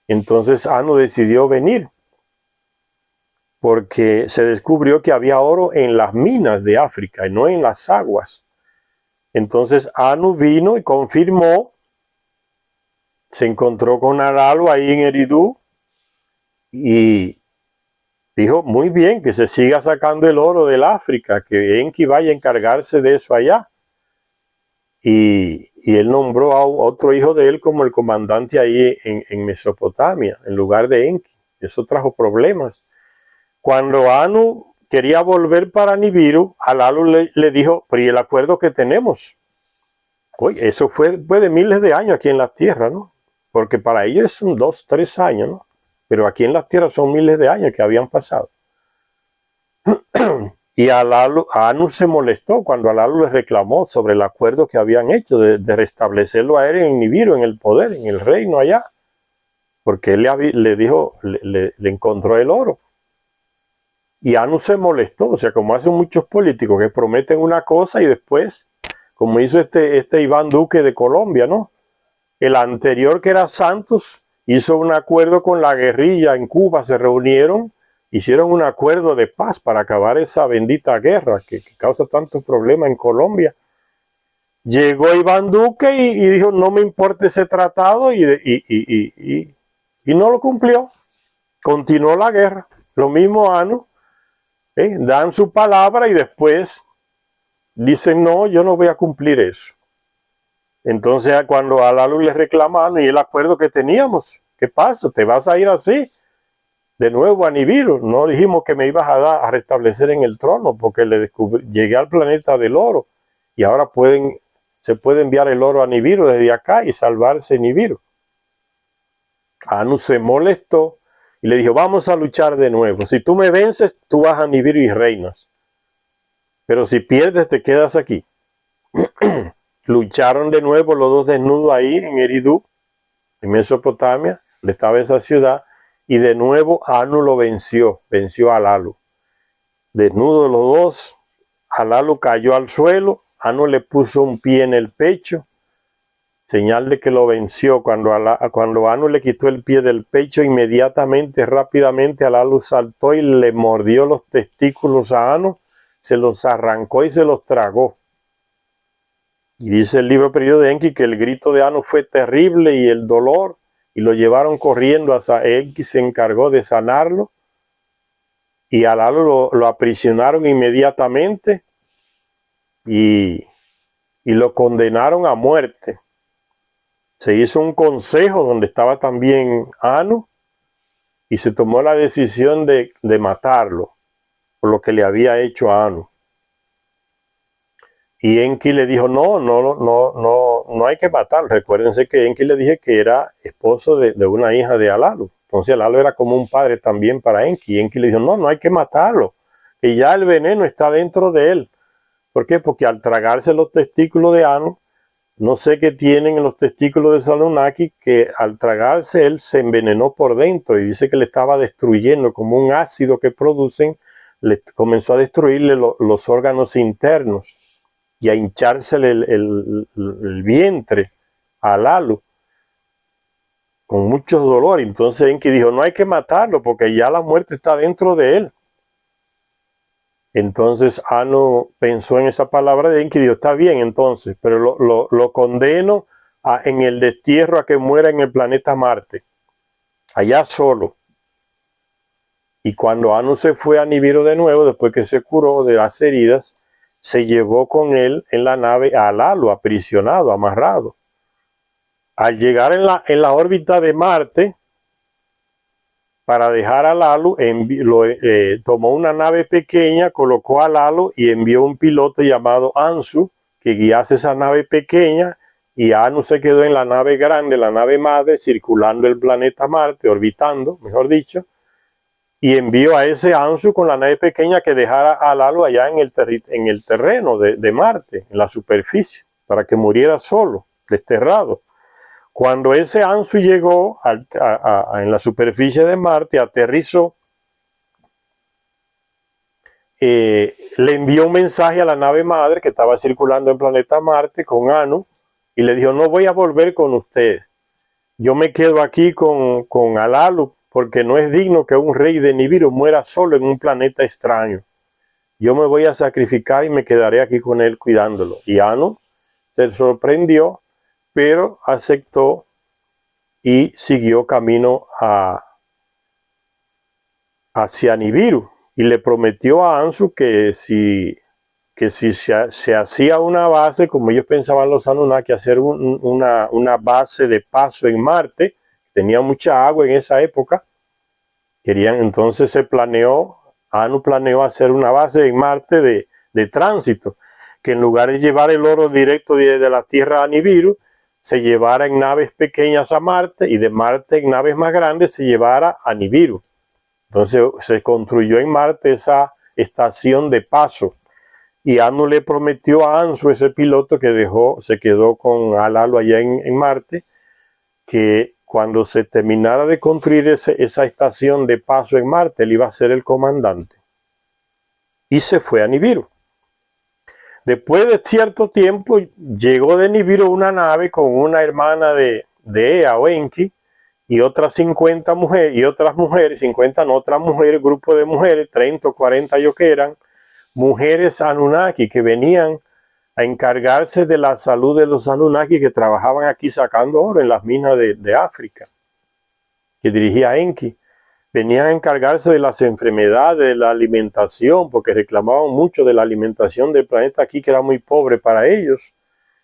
Speaker 1: Entonces Anu decidió venir, porque se descubrió que había oro en las minas de África y no en las aguas. Entonces Anu vino y confirmó, se encontró con Alalu ahí en Eridu y dijo, muy bien, que se siga sacando el oro del África, que Enki vaya a encargarse de eso allá. Y él nombró a otro hijo de él como el comandante ahí en Mesopotamia, en lugar de Enki. Eso trajo problemas. Cuando Anu quería volver para Nibiru, Alalu le dijo, pero ¿y el acuerdo que tenemos? Oye, eso fue después de miles de años aquí en la Tierra, ¿no? Porque para ellos son 2, 3 años, ¿no? Pero aquí en la Tierra son miles de años que habían pasado. Y Anu se molestó cuando Alalu le reclamó sobre el acuerdo que habían hecho de restablecerlo a él en Nibiru, en el poder, en el reino allá. Porque él le dijo, le encontró el oro. Y Anu se molestó, o sea, como hacen muchos políticos que prometen una cosa y después, como hizo este Iván Duque de Colombia, ¿no? El anterior, que era Santos, hizo un acuerdo con la guerrilla en Cuba, se reunieron, hicieron un acuerdo de paz para acabar esa bendita guerra que causa tantos problemas en Colombia. Llegó Iván Duque y dijo, no me importa ese tratado, y no lo cumplió. Continuó la guerra. Lo mismo Anu, dan su palabra y después dicen, no, yo no voy a cumplir eso. Entonces cuando a Alalu le reclamaron, y el acuerdo que teníamos, ¿qué pasa? ¿Te vas a ir así de nuevo a Nibiru? No dijimos que me ibas a restablecer en el trono, porque llegué al planeta del oro y ahora se puede enviar el oro a Nibiru desde acá y salvarse Nibiru. Anu se molestó y le dijo, vamos a luchar de nuevo. Si tú me vences, tú vas a Nibiru y reinas. Pero si pierdes, te quedas aquí. Lucharon de nuevo los dos desnudos ahí en Eridu, en Mesopotamia, donde estaba esa ciudad, y de nuevo Anu lo venció a Alalu. Desnudos los dos, Alalu cayó al suelo, Anu le puso un pie en el pecho, señal de que lo venció. Cuando Anu le quitó el pie del pecho, inmediatamente, rápidamente, Alalu saltó y le mordió los testículos a Anu, se los arrancó y se los tragó. Y dice el libro perdido de Enki que el grito de Anu fue terrible y el dolor, y lo llevaron corriendo hasta Enki, se encargó de sanarlo, y a Alalu lo aprisionaron inmediatamente y lo condenaron a muerte. Se hizo un consejo donde estaba también Anu y se tomó la decisión de matarlo por lo que le había hecho a Anu. Y Enki le dijo, no hay que matarlo. Recuérdense que Enki le dije que era esposo de una hija de Alalu. Entonces Alalu era como un padre también para Enki. Y Enki le dijo, no hay que matarlo, que ya el veneno está dentro de él. ¿Por qué? Porque al tragarse los testículos de Anu, No sé qué tienen en los testículos de ese Anunnaki, que al tragarse él se envenenó por dentro y dice que le estaba destruyendo, como un ácido que producen, le comenzó a destruirle los órganos internos y a hinchársele el vientre al Alu con mucho dolor. Entonces Enki dijo, no hay que matarlo porque ya la muerte está dentro de él. Entonces Anu pensó en esa palabra de Enki y dijo, está bien entonces, pero lo condeno en el destierro a que muera en el planeta Marte, allá solo. Y cuando Anu se fue a Nibiru de nuevo, después que se curó de las heridas, se llevó con él en la nave a Lalu, aprisionado, amarrado. Al llegar en la órbita de Marte, para dejar a Lalu, tomó una nave pequeña, colocó a Lalu y envió un piloto llamado Ansu, que guiase esa nave pequeña, y Anu se quedó en la nave grande, la nave madre, circulando el planeta Marte, orbitando, mejor dicho, y envió a ese Ansu con la nave pequeña que dejara a Lalu allá en el terreno de Marte, en la superficie, para que muriera solo, desterrado. Cuando ese Ansu llegó en la superficie de Marte, aterrizó, le envió un mensaje a la nave madre que estaba circulando en el planeta Marte con Anu y le dijo, no voy a volver con ustedes. Yo me quedo aquí con Alalu porque no es digno que un rey de Nibiru muera solo en un planeta extraño. Yo me voy a sacrificar y me quedaré aquí con él cuidándolo. Y Anu se sorprendió, pero aceptó y siguió camino hacia Nibiru y le prometió a Ansu que si se hacía una base, como ellos pensaban los Anunnaki, hacer una base de paso en Marte, tenía mucha agua en esa época, entonces Anu planeó hacer una base en Marte de tránsito, que en lugar de llevar el oro directo desde la Tierra a Nibiru, se llevara en naves pequeñas a Marte y de Marte en naves más grandes se llevara a Nibiru. Entonces se construyó en Marte esa estación de paso y Anu le prometió a Ansu, ese piloto que se quedó con Alalu allá en Marte, que cuando se terminara de construir esa estación de paso en Marte, él iba a ser el comandante. Y se fue a Nibiru. Después de cierto tiempo, llegó de Nibiru una nave con una hermana de Ea o Enki y otras 50 mujeres, y otras mujeres, 50 no, otras mujeres, grupo de mujeres, 30 o 40 yo que eran, mujeres Anunnaki que venían a encargarse de la salud de los Anunnaki que trabajaban aquí sacando oro en las minas de África, que dirigía Enki. Venían a encargarse de las enfermedades, de la alimentación, porque reclamaban mucho de la alimentación del planeta aquí, que era muy pobre para ellos.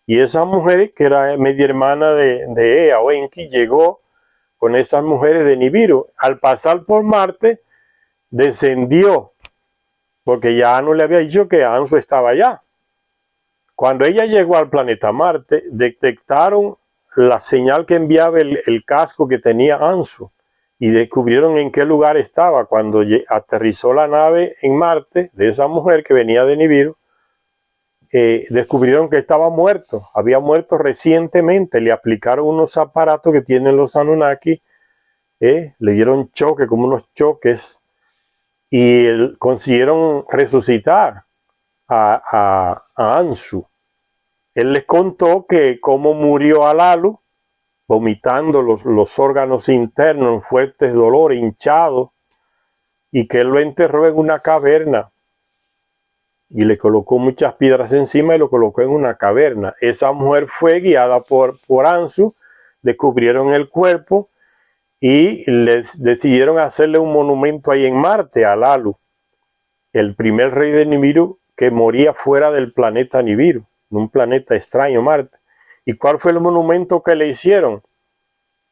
Speaker 1: Y esa mujer, que era media hermana de Ea o Enki, llegó con esas mujeres de Nibiru. Al pasar por Marte, descendió, porque ya Anu le había dicho que Ansu estaba allá. Cuando ella llegó al planeta Marte, detectaron la señal que enviaba el casco que tenía Ansu y descubrieron en qué lugar estaba. Cuando aterrizó la nave en Marte de esa mujer que venía de Nibiru, descubrieron que estaba muerto, había muerto recientemente. Le aplicaron unos aparatos que tienen los Anunnaki, le dieron choque, como unos choques, y consiguieron resucitar a Ansu. Él les contó que cómo murió Alalu, vomitando los órganos internos en fuertes dolores, hinchado, y que él lo enterró en una caverna y le colocó muchas piedras encima y lo colocó en una caverna. Esa mujer fue guiada por Ansu, descubrieron el cuerpo y les decidieron hacerle un monumento ahí en Marte a Alalu, el primer rey de Nibiru que moría fuera del planeta Nibiru, en un planeta extraño, Marte. ¿Y cuál fue el monumento que le hicieron?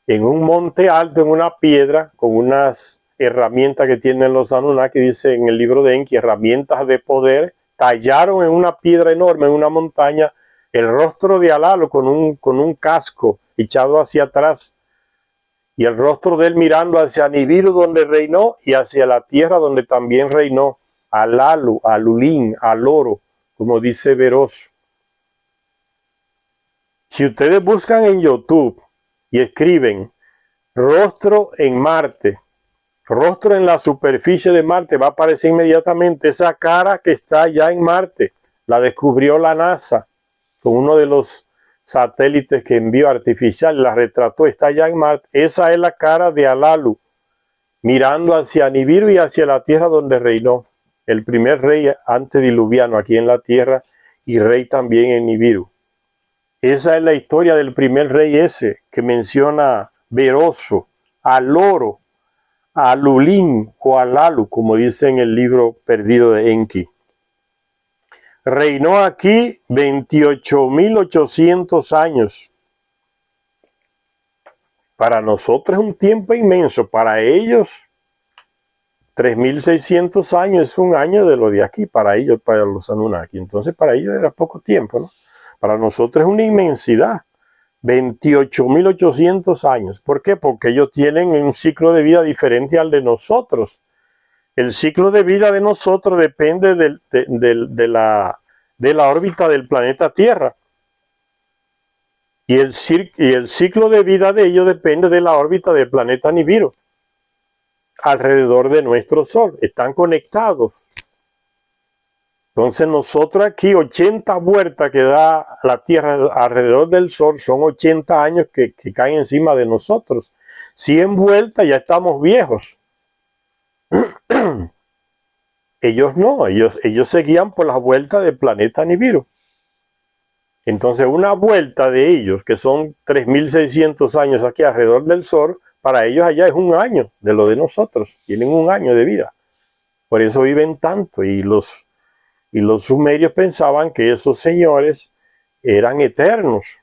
Speaker 1: En un monte alto, en una piedra, con unas herramientas que tienen los Anunnaki, dice en el libro de Enki, herramientas de poder, tallaron en una piedra enorme, en una montaña, el rostro de Alalu con un casco echado hacia atrás, y el rostro de él mirando hacia Nibiru donde reinó y hacia la tierra donde también reinó, Alalu, Alulín, Aloro, como dice Veros. Si ustedes buscan en YouTube y escriben rostro en Marte, rostro en la superficie de Marte, va a aparecer inmediatamente esa cara que está ya en Marte. La descubrió la NASA con uno de los satélites que envió artificial, la retrató, está ya en Marte. Esa es la cara de Alalu, mirando hacia Nibiru y hacia la tierra donde reinó. El primer rey antediluviano aquí en la tierra y rey también en Nibiru. Esa es la historia del primer rey ese que menciona Beroso, Aloro, a Lulín o a Lalu, como dice en el libro perdido de Enki. Reinó aquí 28.800 años. Para nosotros es un tiempo inmenso, para ellos 3.600 años es un año de lo de aquí, para ellos, para los Anunnaki. Entonces para ellos era poco tiempo, ¿no? Para nosotros es una inmensidad. 28.800 años. ¿Por qué? Porque ellos tienen un ciclo de vida diferente al de nosotros. El ciclo de vida de nosotros depende de la órbita del planeta Tierra. Y el ciclo de vida de ellos depende de la órbita del planeta Nibiru, alrededor de nuestro Sol. Están conectados. Entonces nosotros aquí 80 vueltas que da la Tierra alrededor del Sol son 80 años que caen encima de nosotros. 100 vueltas ya estamos viejos. Ellos no, ellos se guían por las vueltas del planeta Nibiru. Entonces una vuelta de ellos, que son 3.600 años aquí alrededor del Sol, para ellos allá es un año de lo de nosotros. Tienen un año de vida. Por eso viven tanto y los sumerios pensaban que esos señores eran eternos,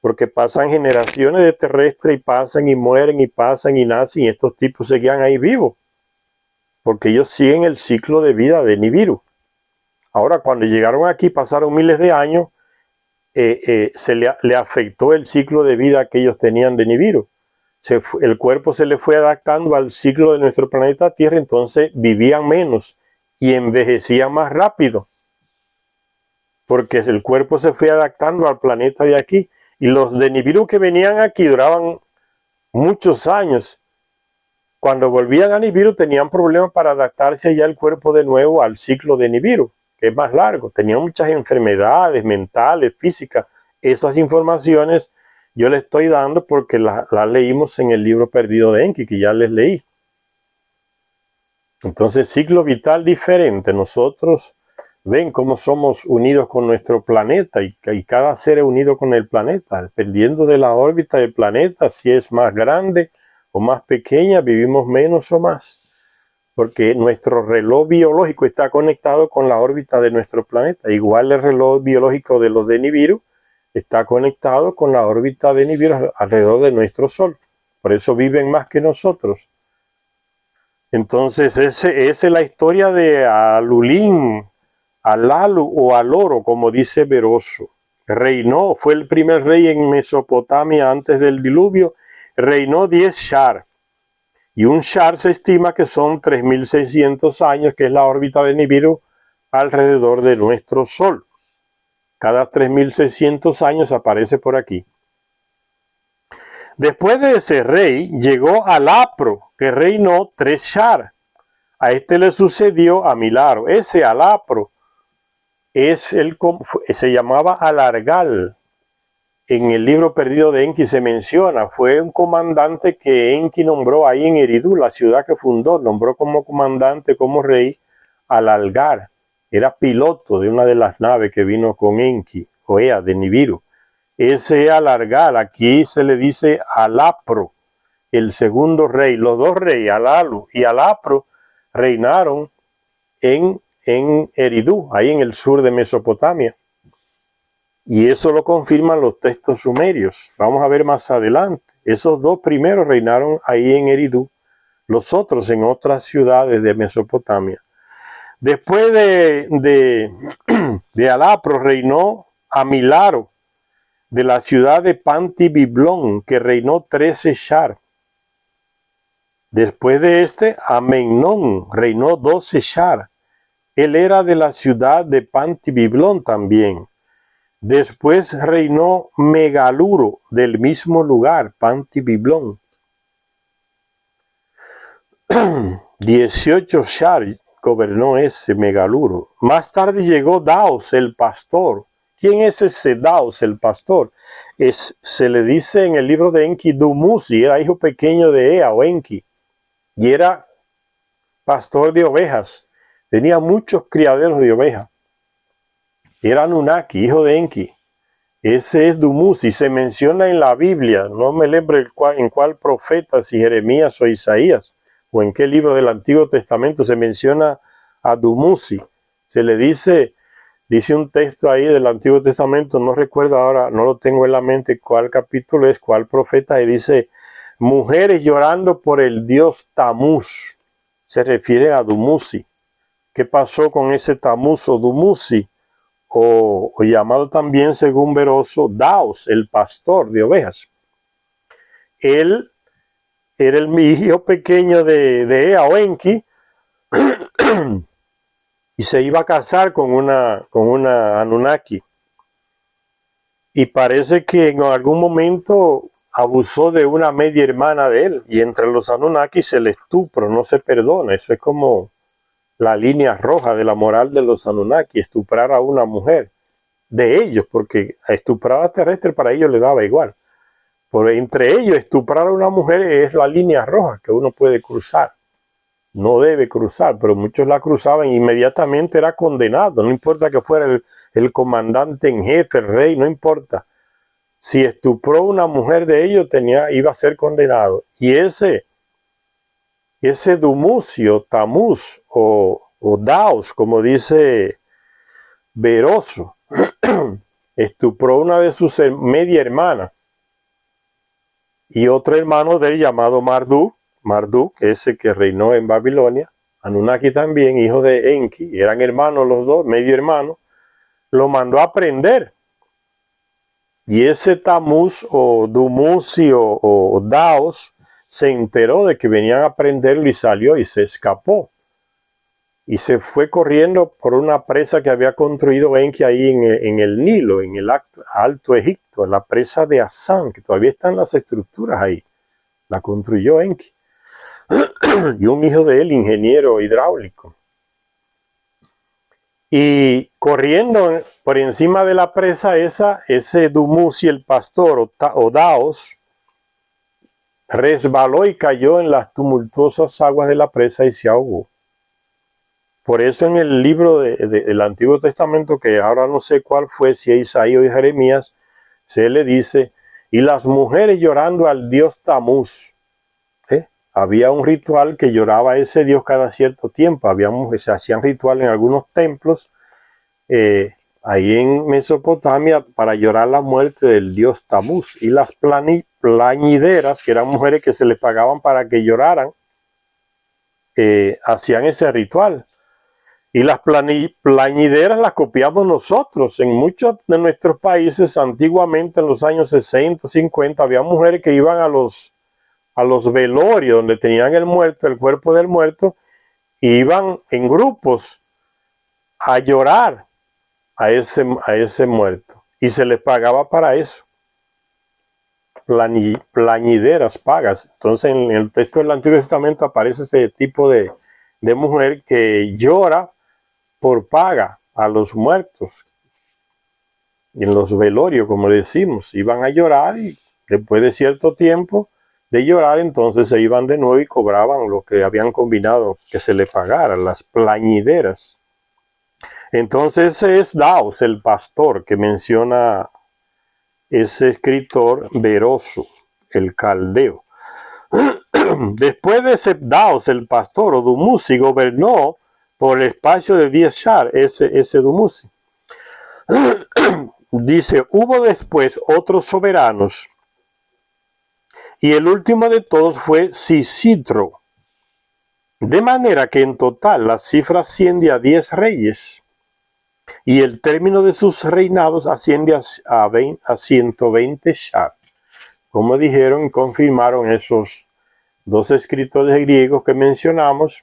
Speaker 1: porque pasan generaciones de terrestres y pasan y mueren y pasan y nacen y estos tipos seguían ahí vivos, porque ellos siguen el ciclo de vida de Nibiru. Ahora, cuando llegaron aquí, pasaron miles de años, le afectó el ciclo de vida que ellos tenían de Nibiru. El cuerpo se le fue adaptando al ciclo de nuestro planeta Tierra, entonces vivían menos y envejecían más rápido, porque el cuerpo se fue adaptando al planeta de aquí. Y los de Nibiru que venían aquí duraban muchos años. Cuando volvían a Nibiru tenían problemas para adaptarse ya el cuerpo de nuevo al ciclo de Nibiru, que es más largo. Tenían muchas enfermedades mentales, físicas. Esas informaciones yo les estoy dando porque las leímos en el libro perdido de Enki, que ya les leí. Entonces, ciclo vital diferente. Nosotros ven cómo somos unidos con nuestro planeta y cada ser es unido con el planeta. Dependiendo de la órbita del planeta, si es más grande o más pequeña, vivimos menos o más. Porque nuestro reloj biológico está conectado con la órbita de nuestro planeta. Igual el reloj biológico de los de Nibiru está conectado con la órbita de Nibiru alrededor de nuestro Sol. Por eso viven más que nosotros. Entonces, esa es la historia de Alulín, Alalu o Aloro, como dice Beroso. Reinó, fue el primer rey en Mesopotamia antes del diluvio. Reinó 10 Shar. Y un Shar se estima que son 3.600 años, que es la órbita de Nibiru alrededor de nuestro Sol. Cada 3.600 años aparece por aquí. Después de ese rey llegó Alapro, que reinó 3 Shar. A este le sucedió Amilaro. Ese Alapro se llamaba Alargal. En el libro perdido de Enki se menciona, fue un comandante que Enki nombró ahí en Eridu, la ciudad que fundó, nombró como comandante, como rey, Alargal. Era piloto de una de las naves que vino con Enki, Oea, de Nibiru. Ese Alargal, aquí se le dice Alapro, el segundo rey. Los dos reyes, Alalu y Alapro, reinaron en Eridu, ahí en el sur de Mesopotamia. Y eso lo confirman los textos sumerios. Vamos a ver más adelante. Esos dos primeros reinaron ahí en Eridu, los otros en otras ciudades de Mesopotamia. Después de Alapro reinó Amilaro, de la ciudad de Pantibiblón, que reinó 13 Shar. Después de este, Amenón reinó 12 Shar. Él era de la ciudad de Pantibiblón también. Después reinó Megaluro del mismo lugar, Pantibiblón. 18 Shar gobernó ese Megaluro. Más tarde llegó Daos el pastor. ¿Quién es ese Daos el pastor? Se le dice en el libro de Enki Dumuzi, era hijo pequeño de Ea o Enki, y era pastor de ovejas. Tenía muchos criaderos de ovejas. Era Anunnaki, hijo de Enki. Ese es Dumuzi, se menciona en la Biblia, no me lembro en cuál profeta, si Jeremías o Isaías, o en qué libro del Antiguo Testamento se menciona a Dumuzi. Se le dice un texto ahí del Antiguo Testamento, no recuerdo ahora, no lo tengo en la mente cuál capítulo es, cuál profeta, y dice, mujeres llorando por el dios Tamuz. Se refiere a Dumuzi. ¿Qué pasó con ese Tamuz o Dumuzi? O llamado también, según Beroso, Daos, el pastor de ovejas. Él era el hijo pequeño de Ea o Enki y se iba a casar con una Anunnaki. Y parece que en algún momento abusó de una media hermana de él. Y entre los Anunnakis el estupro no se perdona. Eso es como la línea roja de la moral de los Anunnaki, estuprar a una mujer. De ellos, porque estuprar a terrestre para ellos le daba igual. Por entre ellos, estuprar a una mujer es la línea roja que uno puede cruzar. No debe cruzar, pero muchos la cruzaban e inmediatamente era condenado. No importa que fuera el comandante en jefe, el rey, no importa. Si estupró a una mujer de ellos, iba a ser condenado. Y ese Dumuzi, Tamuz o Daos, como dice Beroso, estupró una de sus media hermanas y otro hermano de él llamado Marduk, ese que reinó en Babilonia, Anunnaki también, hijo de Enki, eran hermanos los dos, medio hermanos, lo mandó a prender. Y ese Tamuz o Dumuzi o Daos se enteró de que venían a prenderlo y salió y se escapó. Y se fue corriendo por una presa que había construido Enki ahí en el Nilo, en el Alto Egipto, la presa de Asán, que todavía están las estructuras ahí. La construyó Enki. Y un hijo de él, ingeniero hidráulico. Y corriendo por encima de la presa ese Dumuzi, el pastor o Daos, resbaló y cayó en las tumultuosas aguas de la presa y se ahogó. Por eso en el libro del Antiguo Testamento, que ahora no sé cuál fue, si es Isaías o Jeremías, se le dice, y las mujeres llorando al dios Tamuz. Había un ritual que lloraba a ese dios cada cierto tiempo. Se hacían rituales en algunos templos, ahí en Mesopotamia, para llorar la muerte del dios Tamuz. Y las plañideras, que eran mujeres que se les pagaban para que lloraran, hacían ese ritual. Y las plañideras las copiamos nosotros. En muchos de nuestros países, antiguamente en los años 60, 50, había mujeres que iban a los velorios donde tenían el cuerpo del muerto, y iban en grupos a llorar a ese muerto. Y se les pagaba para eso. Plañideras pagas. Entonces en el texto del Antiguo Testamento aparece ese tipo de mujer que llora por paga a los muertos. Y en los velorios, como decimos, iban a llorar y después de cierto tiempo de llorar, entonces se iban de nuevo y cobraban lo que habían combinado que se le pagara, las plañideras. Entonces ese es Daos, el pastor, que menciona ese escritor Beroso, el caldeo. Después de ese Daos, el pastor o Dumuzi, gobernó por el espacio de 10 Shar, ese Dumuzi. Dice, hubo después otros soberanos, y el último de todos fue Sisitro. De manera que en total la cifra asciende a 10 reyes, y el término de sus reinados asciende a 120 Shar. Como dijeron y confirmaron esos dos escritores griegos que mencionamos,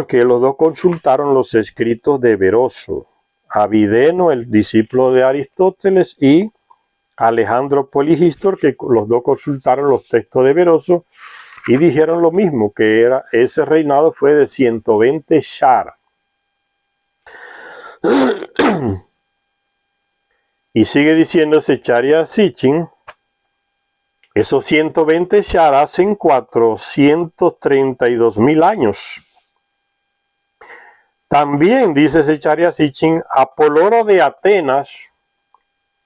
Speaker 1: que los dos consultaron los escritos de Beroso, Avideno, el discípulo de Aristóteles, y Alejandro Polihistor, que los dos consultaron los textos de Beroso y dijeron lo mismo, que ese reinado fue de 120 shar. Y sigue diciendo Zecharia Sitchin, esos 120 shar hacen 432.000 años. También, dice Zecharia Sitchin, Apoloro de Atenas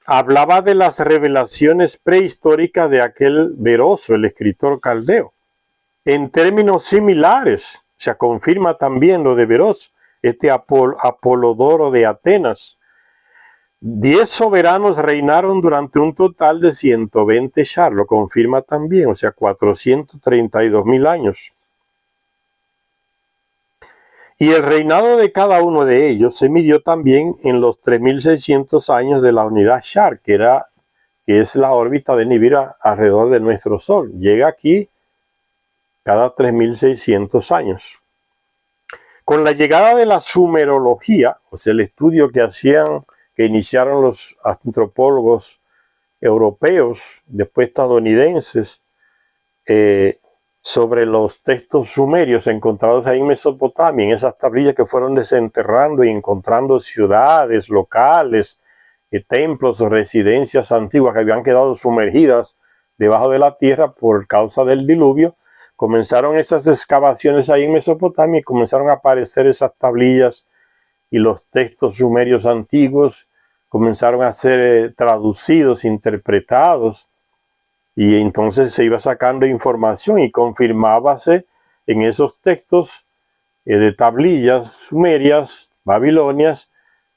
Speaker 1: hablaba de las revelaciones prehistóricas de aquel Beroso, el escritor caldeo, en términos similares. O sea, confirma también lo de Beroso, este Apolodoro de Atenas. 10 soberanos reinaron durante un total de 120 shar, lo confirma también, o sea, 432.000 años. Y el reinado de cada uno de ellos se midió también en los 3.600 años de la unidad shar, que es la órbita de Nibiru alrededor de nuestro Sol. Llega aquí cada 3.600 años. Con la llegada de la sumerología, o sea, el estudio que iniciaron los antropólogos europeos, después estadounidenses, sobre los textos sumerios encontrados ahí en Mesopotamia, en esas tablillas que fueron desenterrando y encontrando ciudades locales, templos o residencias antiguas que habían quedado sumergidas debajo de la tierra por causa del diluvio. Comenzaron esas excavaciones ahí en Mesopotamia y comenzaron a aparecer esas tablillas y los textos sumerios antiguos comenzaron a ser traducidos, interpretados, y entonces se iba sacando información y confirmábase en esos textos de tablillas sumerias, babilonias,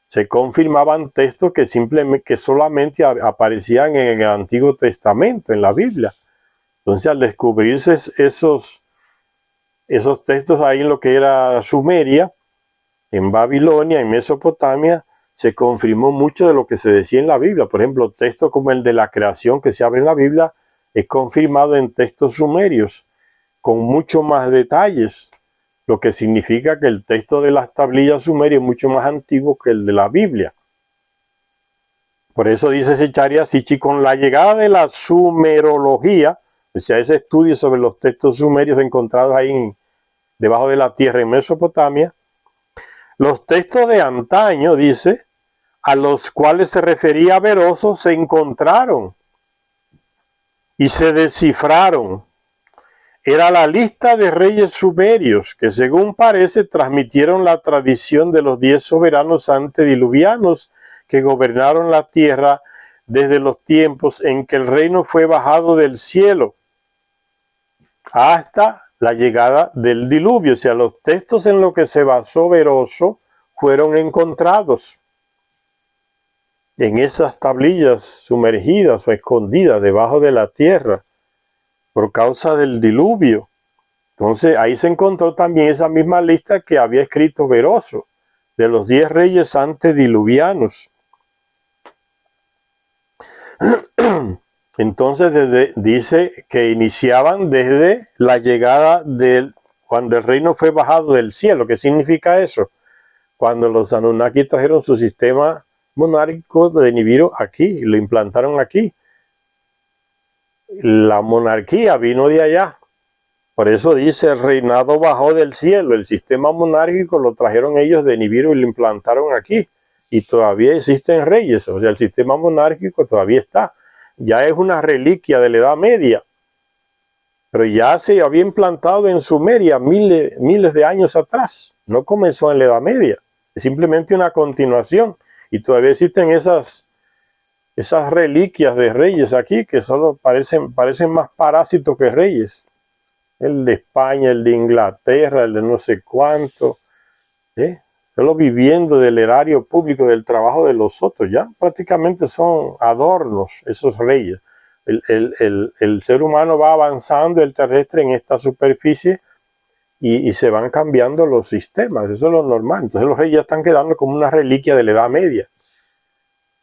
Speaker 1: se confirmaban textos que solamente aparecían en el Antiguo Testamento, en la Biblia. Entonces, al descubrirse esos textos ahí en lo que era Sumeria, en Babilonia, en Mesopotamia, se confirmó mucho de lo que se decía en la Biblia. Por ejemplo, textos como el de la creación que se abre en la Biblia es confirmado en textos sumerios, con mucho más detalles, lo que significa que el texto de las tablillas sumerias es mucho más antiguo que el de la Biblia. Por eso dice Zecharia Sitchin, con la llegada de la sumerología, o sea, ese estudio sobre los textos sumerios encontrados ahí debajo de la tierra en Mesopotamia, los textos de antaño, dice, a los cuales se refería Beroso, se encontraron y se descifraron. Era la lista de reyes sumerios que, según parece, transmitieron la tradición de los 10 soberanos antediluvianos que gobernaron la tierra desde los tiempos en que el reino fue bajado del cielo hasta la llegada del diluvio. O sea, los textos en los que se basó Beroso fueron encontrados en esas tablillas sumergidas o escondidas debajo de la tierra por causa del diluvio. Entonces ahí se encontró también esa misma lista que había escrito Beroso de los 10 reyes antediluvianos. Entonces dice que iniciaban desde la llegada cuando el reino fue bajado del cielo. ¿Qué significa eso? Cuando los Anunnaki trajeron su sistema monárquico de Nibiru aquí y lo implantaron aquí. La monarquía vino de allá. Por eso dice, el reinado bajó del cielo. El sistema monárquico lo trajeron ellos de Nibiru y lo implantaron aquí. Y todavía existen reyes. O sea, el sistema monárquico todavía está. Ya es una reliquia de la Edad Media. Pero ya se había implantado en Sumeria miles de años atrás. No comenzó en la Edad Media. Es simplemente una continuación. Y todavía existen esas reliquias de reyes aquí que solo parecen más parásitos que reyes. El de España, el de Inglaterra, el de no sé cuánto. Solo viviendo del erario público, del trabajo de los otros. Ya prácticamente son adornos esos reyes. El ser humano va avanzando, el terrestre, en esta superficie y se van cambiando los sistemas. Eso es lo normal. Entonces los reyes ya están quedando como una reliquia de la Edad Media.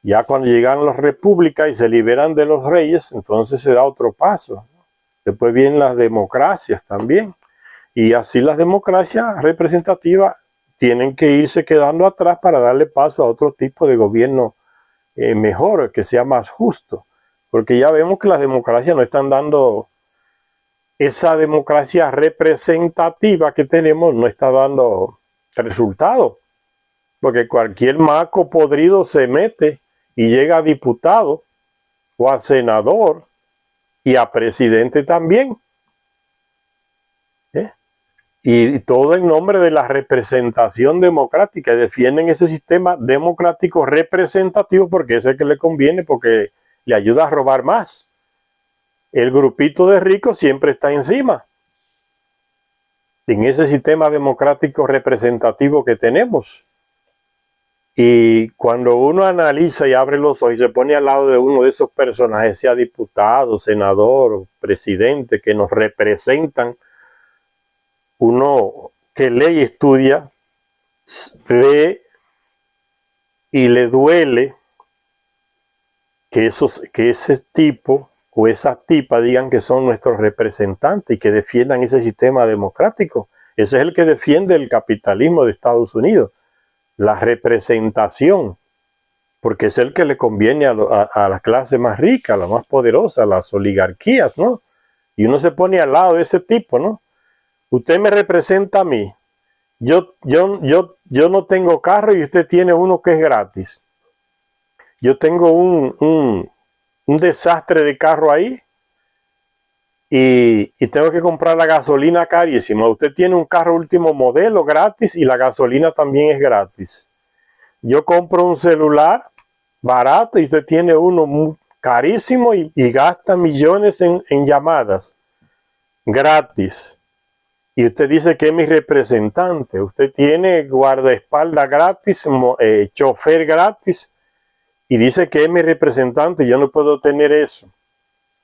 Speaker 1: Ya cuando llegan las repúblicas y se liberan de los reyes, entonces se da otro paso. Después vienen las democracias también. Y así las democracias representativas tienen que irse quedando atrás para darle paso a otro tipo de gobierno mejor, que sea más justo. Porque ya vemos que las democracias no están dando, esa democracia representativa que tenemos no está dando resultado. Porque cualquier maco podrido se mete y llega a diputado o a senador y a presidente también. Y todo en nombre de la representación democrática. Defienden ese sistema democrático representativo porque es el que le conviene, porque le ayuda a robar más. El grupito de ricos siempre está encima en ese sistema democrático representativo que tenemos. Y cuando uno analiza y abre los ojos y se pone al lado de uno de esos personajes, sea diputado, senador o presidente, que nos representan, uno que lee y estudia, ve y le duele que ese tipo o esa tipa digan que son nuestros representantes y que defiendan ese sistema democrático. Ese es el que defiende el capitalismo de Estados Unidos, la representación, porque es el que le conviene a la clase más rica, a la más poderosa, a las oligarquías, ¿no? Y uno se pone al lado de ese tipo, ¿no? Usted me representa a mí. Yo no tengo carro y usted tiene uno que es gratis. Yo tengo un desastre de carro ahí y tengo que comprar la gasolina carísima. Usted tiene un carro último modelo gratis y la gasolina también es gratis. Yo compro un celular barato y usted tiene uno carísimo y gasta millones en llamadas gratis. Y usted dice que es mi representante. Usted tiene guardaespaldas gratis, chofer gratis, y dice que es mi representante. Yo no puedo tener eso.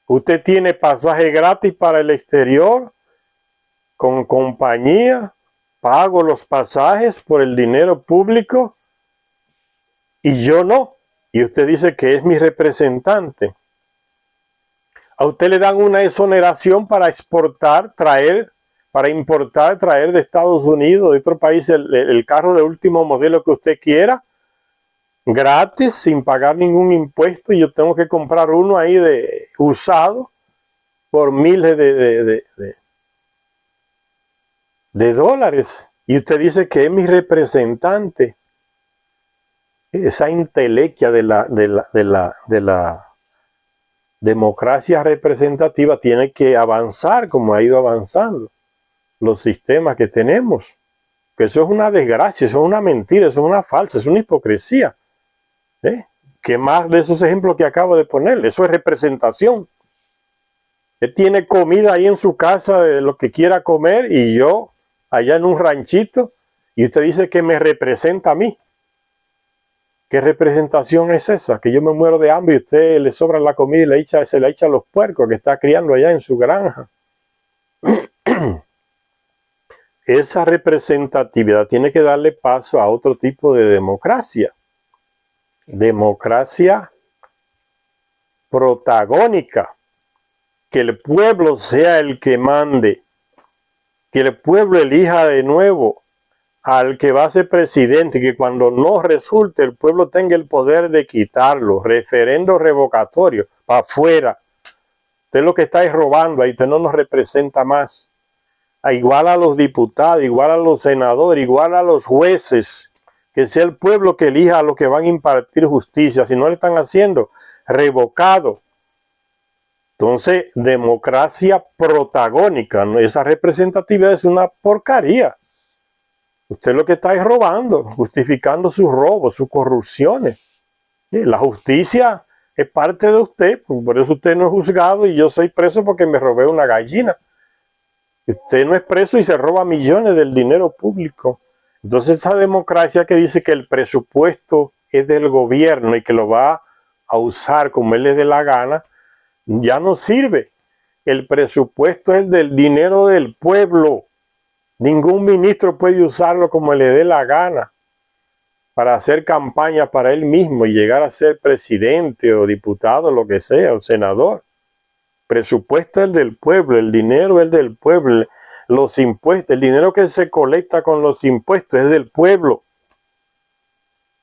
Speaker 1: Usted tiene pasaje gratis para el exterior, con compañía, pago los pasajes por el dinero público, y yo no. Y usted dice que es mi representante. A usted le dan una exoneración para exportar, traer, para importar, traer de Estados Unidos, de otro país, el carro de último modelo que usted quiera, gratis, sin pagar ningún impuesto, y yo tengo que comprar uno ahí de usado por miles de dólares. Y usted dice que es mi representante. Esa intelequia de la democracia representativa tiene que avanzar como ha ido avanzando los sistemas que tenemos. Que eso es una desgracia, eso es una mentira, eso es una falsa, es una hipocresía. ¿Qué más de esos ejemplos que acabo de poner? Eso es representación. Usted tiene comida ahí en su casa de lo que quiera comer y yo allá en un ranchito y usted dice que me representa a mí. ¿Qué representación es esa? Que yo me muero de hambre y usted le sobra la comida y se la echa a los puercos que está criando allá en su granja. Esa representatividad tiene que darle paso a otro tipo de democracia. Democracia protagónica. Que el pueblo sea el que mande. Que el pueblo elija de nuevo al que va a ser presidente, que cuando no resulte el pueblo tenga el poder de quitarlo, referendo revocatorio, para afuera. Usted lo que está es robando, ahí usted no nos representa más. Igual a los diputados, igual a los senadores, igual a los jueces, que sea el pueblo que elija a los que van a impartir justicia, si no le están haciendo, revocado. Entonces, democracia protagónica, ¿no? Esa representatividad es una porcaría. Usted lo que está es robando, justificando sus robos, sus corrupciones. La justicia es parte de usted, por eso usted no es juzgado y yo soy preso porque me robé una gallina. Usted no es preso y se roba millones del dinero público. Entonces esa democracia que dice que el presupuesto es del gobierno y que lo va a usar como él le dé la gana, ya no sirve. El presupuesto es del dinero del pueblo. Ningún ministro puede usarlo como le dé la gana para hacer campaña para él mismo y llegar a ser presidente o diputado, lo que sea, o senador. Presupuesto es del pueblo, el dinero es del pueblo. los impuestos, el dinero que se colecta con los impuestos es del pueblo.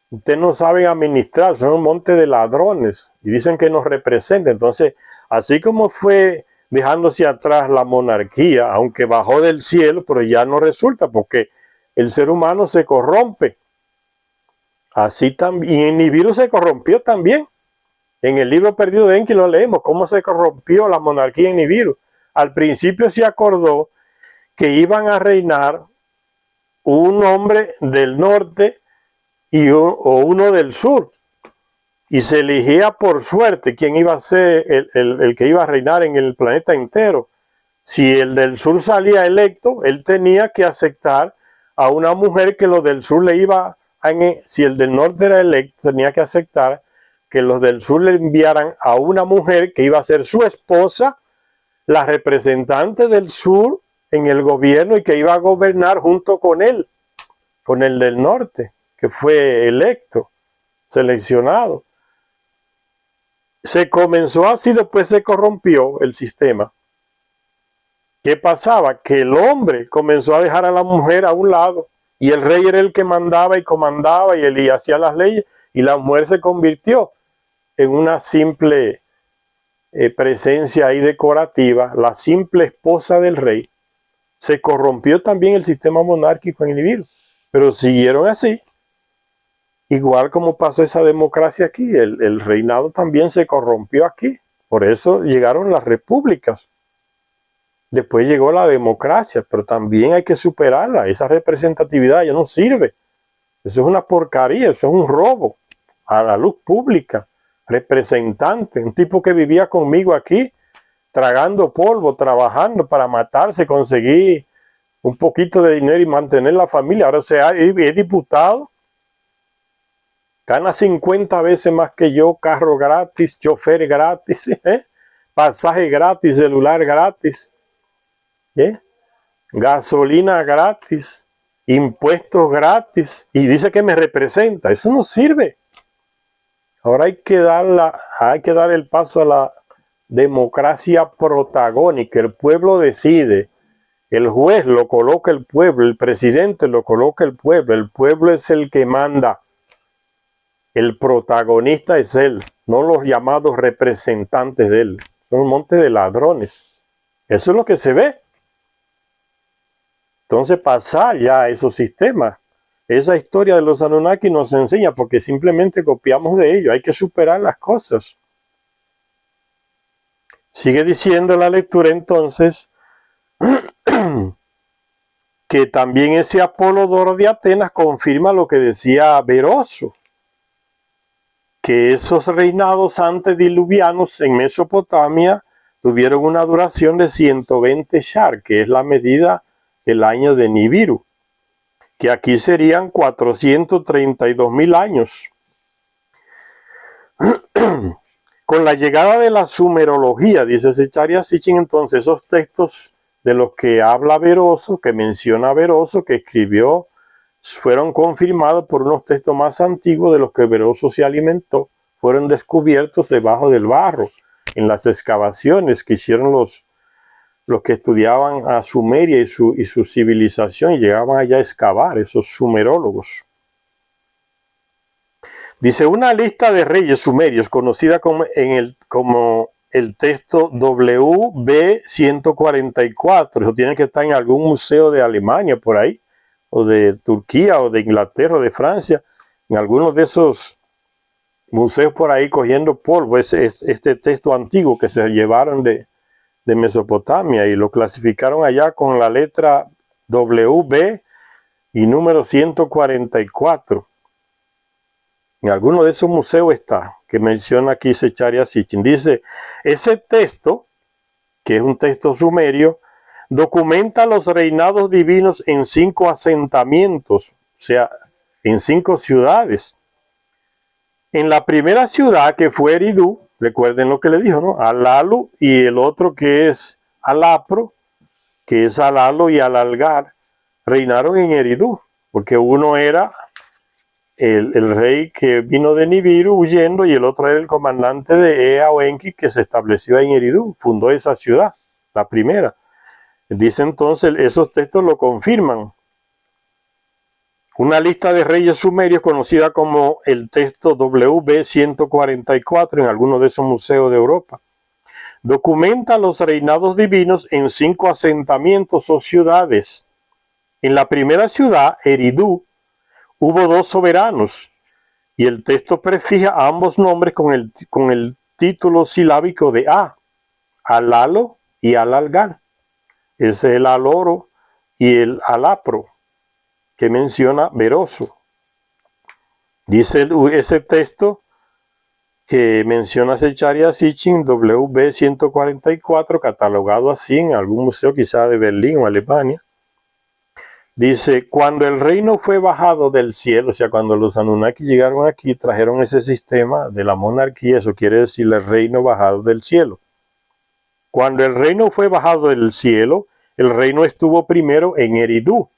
Speaker 1: Ustedes no saben administrar, son un monte de ladrones y dicen que nos representan. Entonces, así como fue dejándose atrás la monarquía, aunque bajó del cielo, pero ya no resulta porque el ser humano se corrompe. Así también, y en Nibiru se corrompió también. En el libro perdido de Enki lo leemos, cómo se corrompió la monarquía en Nibiru. Al principio se acordó que iban a reinar un hombre del norte o uno del sur, y se elegía por suerte quién iba a ser el que iba a reinar en el planeta entero. Si el del sur salía electo, él tenía que aceptar a una mujer que los del sur le iba a... Si el del norte era electo, tenía que aceptar que los del sur le enviaran a una mujer que iba a ser su esposa, la representante del sur en el gobierno y que iba a gobernar junto con él, con el del norte, que fue electo, seleccionado. Se comenzó así, después se corrompió el sistema. ¿Qué pasaba? Que el hombre comenzó a dejar a la mujer a un lado y el rey era el que mandaba y comandaba y él hacía las leyes y la mujer se convirtió en una simple presencia ahí decorativa, la simple esposa del rey. Se corrompió también el sistema monárquico en Nibiru, pero siguieron así. Igual como pasó esa democracia aquí, el reinado también se corrompió aquí. Por eso llegaron las repúblicas. Después llegó la democracia, pero también hay que superarla. Esa representatividad ya no sirve. Eso es una porquería, eso es un robo a la luz pública. Representante, un tipo que vivía conmigo aquí, tragando polvo, trabajando para matarse, conseguir un poquito de dinero y mantener la familia. Ahora es diputado. Gana 50 veces más que yo, carro gratis, chofer gratis, pasaje gratis, celular gratis, gasolina gratis, impuestos gratis, y dice que me representa. Eso no sirve. Ahora hay que dar el paso a la democracia protagónica. El pueblo decide, el juez lo coloca el pueblo, el presidente lo coloca el pueblo es el que manda. El protagonista es él, no los llamados representantes de él. Son un monte de ladrones. Eso es lo que se ve. Entonces pasar ya a esos sistemas. Esa historia de los Anunnaki nos enseña porque simplemente copiamos de ellos. Hay que superar las cosas. Sigue diciendo la lectura entonces que también ese Apolodoro de Atenas confirma lo que decía Beroso, que esos reinados antediluvianos en Mesopotamia tuvieron una duración de 120 Shar, que es la medida del año de Nibiru, que aquí serían 432.000 años. Con la llegada de la sumerología, dice Zecharia Sitchin, entonces esos textos de los que habla Beroso, que menciona Beroso, que escribió, fueron confirmados por unos textos más antiguos de los que Beroso se alimentó, fueron descubiertos debajo del barro, en las excavaciones que hicieron los que estudiaban a Sumeria y su civilización y llegaban allá a excavar, esos sumerólogos. Dice, una lista de reyes sumerios conocida como el texto WB 144, eso tiene que estar en algún museo de Alemania por ahí, o de Turquía, o de Inglaterra, o de Francia, en algunos de esos museos por ahí cogiendo polvo, este texto antiguo que se llevaron de Mesopotamia y lo clasificaron allá con la letra WB y número 144. En alguno de esos museos está, que menciona aquí Zecharia Sitchin. Dice, ese texto, que es un texto sumerio, documenta los reinados divinos en 5 asentamientos, o sea, en 5 ciudades. En la primera ciudad, que fue Eridu, recuerden lo que le dijo, ¿no? Alalu, y el otro que es Alapro, que es Alalo y Alalgar, reinaron en Eridu, porque uno era el rey que vino de Nibiru huyendo y el otro era el comandante de Ea o Enki que se estableció en Eridu, fundó esa ciudad, la primera. Dice entonces, esos textos lo confirman. Una lista de reyes sumerios conocida como el texto WB-144 en algunos de esos museos de Europa. Documenta los reinados divinos en 5 asentamientos o ciudades. En la primera ciudad, Eridu, hubo 2 soberanos y el texto prefija a ambos nombres con el título silábico de Alalo y Alalgar. Es el Aloro y el Alapro que menciona Beroso. Dice ese texto que menciona Zecharia Sitchin WB-144, catalogado así en algún museo quizá de Berlín o Alemania. Dice, cuando el reino fue bajado del cielo, o sea, cuando los Anunnaki llegaron aquí, trajeron ese sistema de la monarquía, eso quiere decir el reino bajado del cielo. Cuando el reino fue bajado del cielo, el reino estuvo primero en Eridu.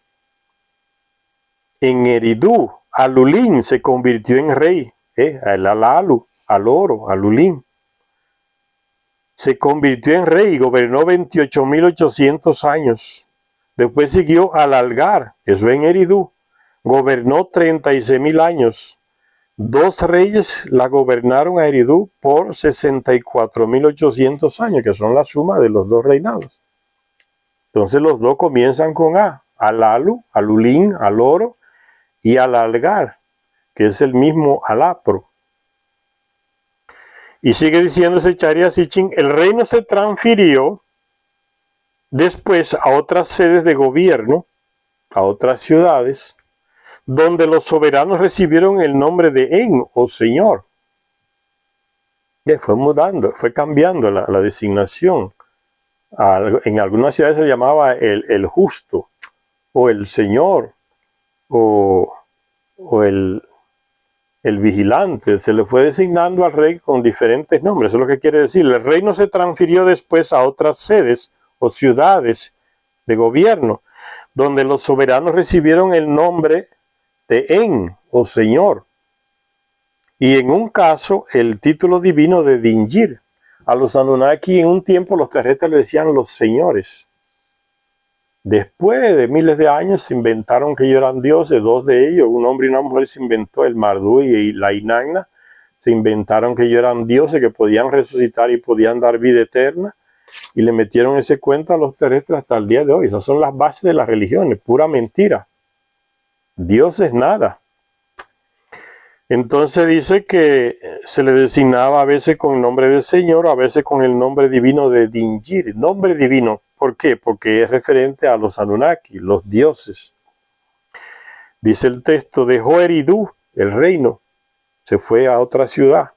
Speaker 1: En Eridu, Alulín se convirtió en rey, el Alalu, Aloro, Alulín. Se convirtió en rey y gobernó 28.800 años. Después siguió Alalgar, eso en Eridu, gobernó 36.000 años. 2 reyes la gobernaron a Eridu por 64.800 años, que son la suma de los 2 reinados. Entonces los 2 comienzan con Alalu, Alulín, Aloro, y Alalgar, que es el mismo Alapro. Y sigue diciendo Zecharia Sitchin, el reino se transfirió después a otras sedes de gobierno, a otras ciudades, donde los soberanos recibieron el nombre de En o Señor. Y fue mudando, fue cambiando la designación. En algunas ciudades se llamaba el justo, o el Señor, o el vigilante. Se le fue designando al rey con diferentes nombres. Eso es lo que quiere decir. El reino se transfirió después a otras sedes o ciudades de gobierno, donde los soberanos recibieron el nombre de En o Señor. Y en un caso, el título divino de Dingir. A los Anunnaki en un tiempo los terrestres le decían los señores. Después de miles de años se inventaron que ellos eran dioses, 2 de ellos, un hombre y una mujer se inventó, el Marduk y la Inanna, se inventaron que ellos eran dioses, que podían resucitar y podían dar vida eterna, y le metieron ese cuento a los terrestres hasta el día de hoy. Esas son las bases de las religiones, pura mentira. Dios es nada. Entonces dice que se le designaba a veces con el nombre del Señor, a veces con el nombre divino de Dingir. Nombre divino, ¿por qué? Porque es referente a los Anunnaki, los dioses. Dice el texto, dejó Eridu, el reino, se fue a otra ciudad.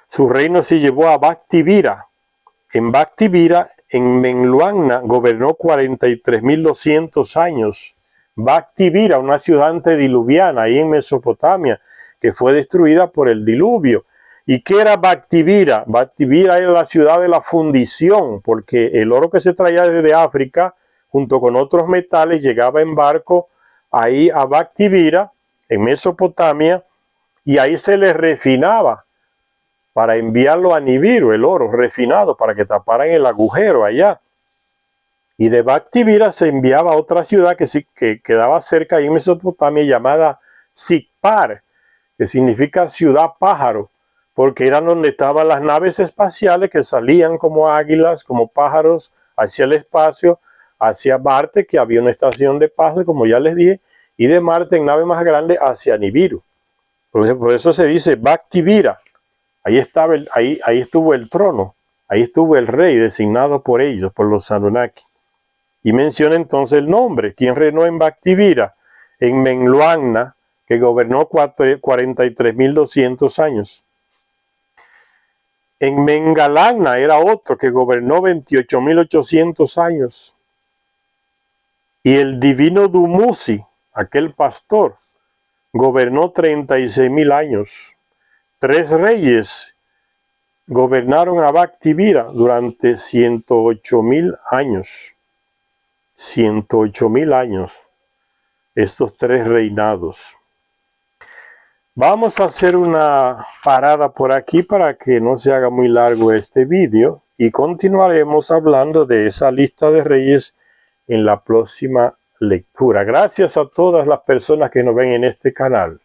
Speaker 1: Su reino se llevó a Bactivira. En Bactivira, en Menluanna, gobernó 43.200 años. Bactivira, una ciudad antediluviana, ahí en Mesopotamia, que fue destruida por el diluvio. ¿Y qué era Bactivira? Bactivira era la ciudad de la fundición, porque el oro que se traía desde África, junto con otros metales, llegaba en barco ahí a Bactivira, en Mesopotamia, y ahí se le refinaba para enviarlo a Nibiru, el oro refinado, para que taparan el agujero allá. Y de Bactivira se enviaba a otra ciudad que quedaba cerca ahí en Mesopotamia, llamada Sikpar, que significa ciudad pájaro, porque eran donde estaban las naves espaciales que salían como águilas, como pájaros, hacia el espacio, hacia Marte, que había una estación de paso, como ya les dije, y de Marte en nave más grande hacia Nibiru. Por eso se dice Bactivira. Ahí estuvo el trono, ahí estuvo el rey designado por ellos, por los Anunnaki. Y menciona entonces el nombre. ¿Quién reinó en Bactivira? En Menluanna, que gobernó 43.200 años. En Mengalagna era otro que gobernó 28.800 años. Y el divino Dumuzi, aquel pastor, gobernó 36.000 años. 3 reyes gobernaron a Bactivira durante 108.000 años. 108.000 años, estos 3 reinados. Vamos a hacer una parada por aquí para que no se haga muy largo este vídeo y continuaremos hablando de esa lista de reyes en la próxima lectura. Gracias a todas las personas que nos ven en este canal.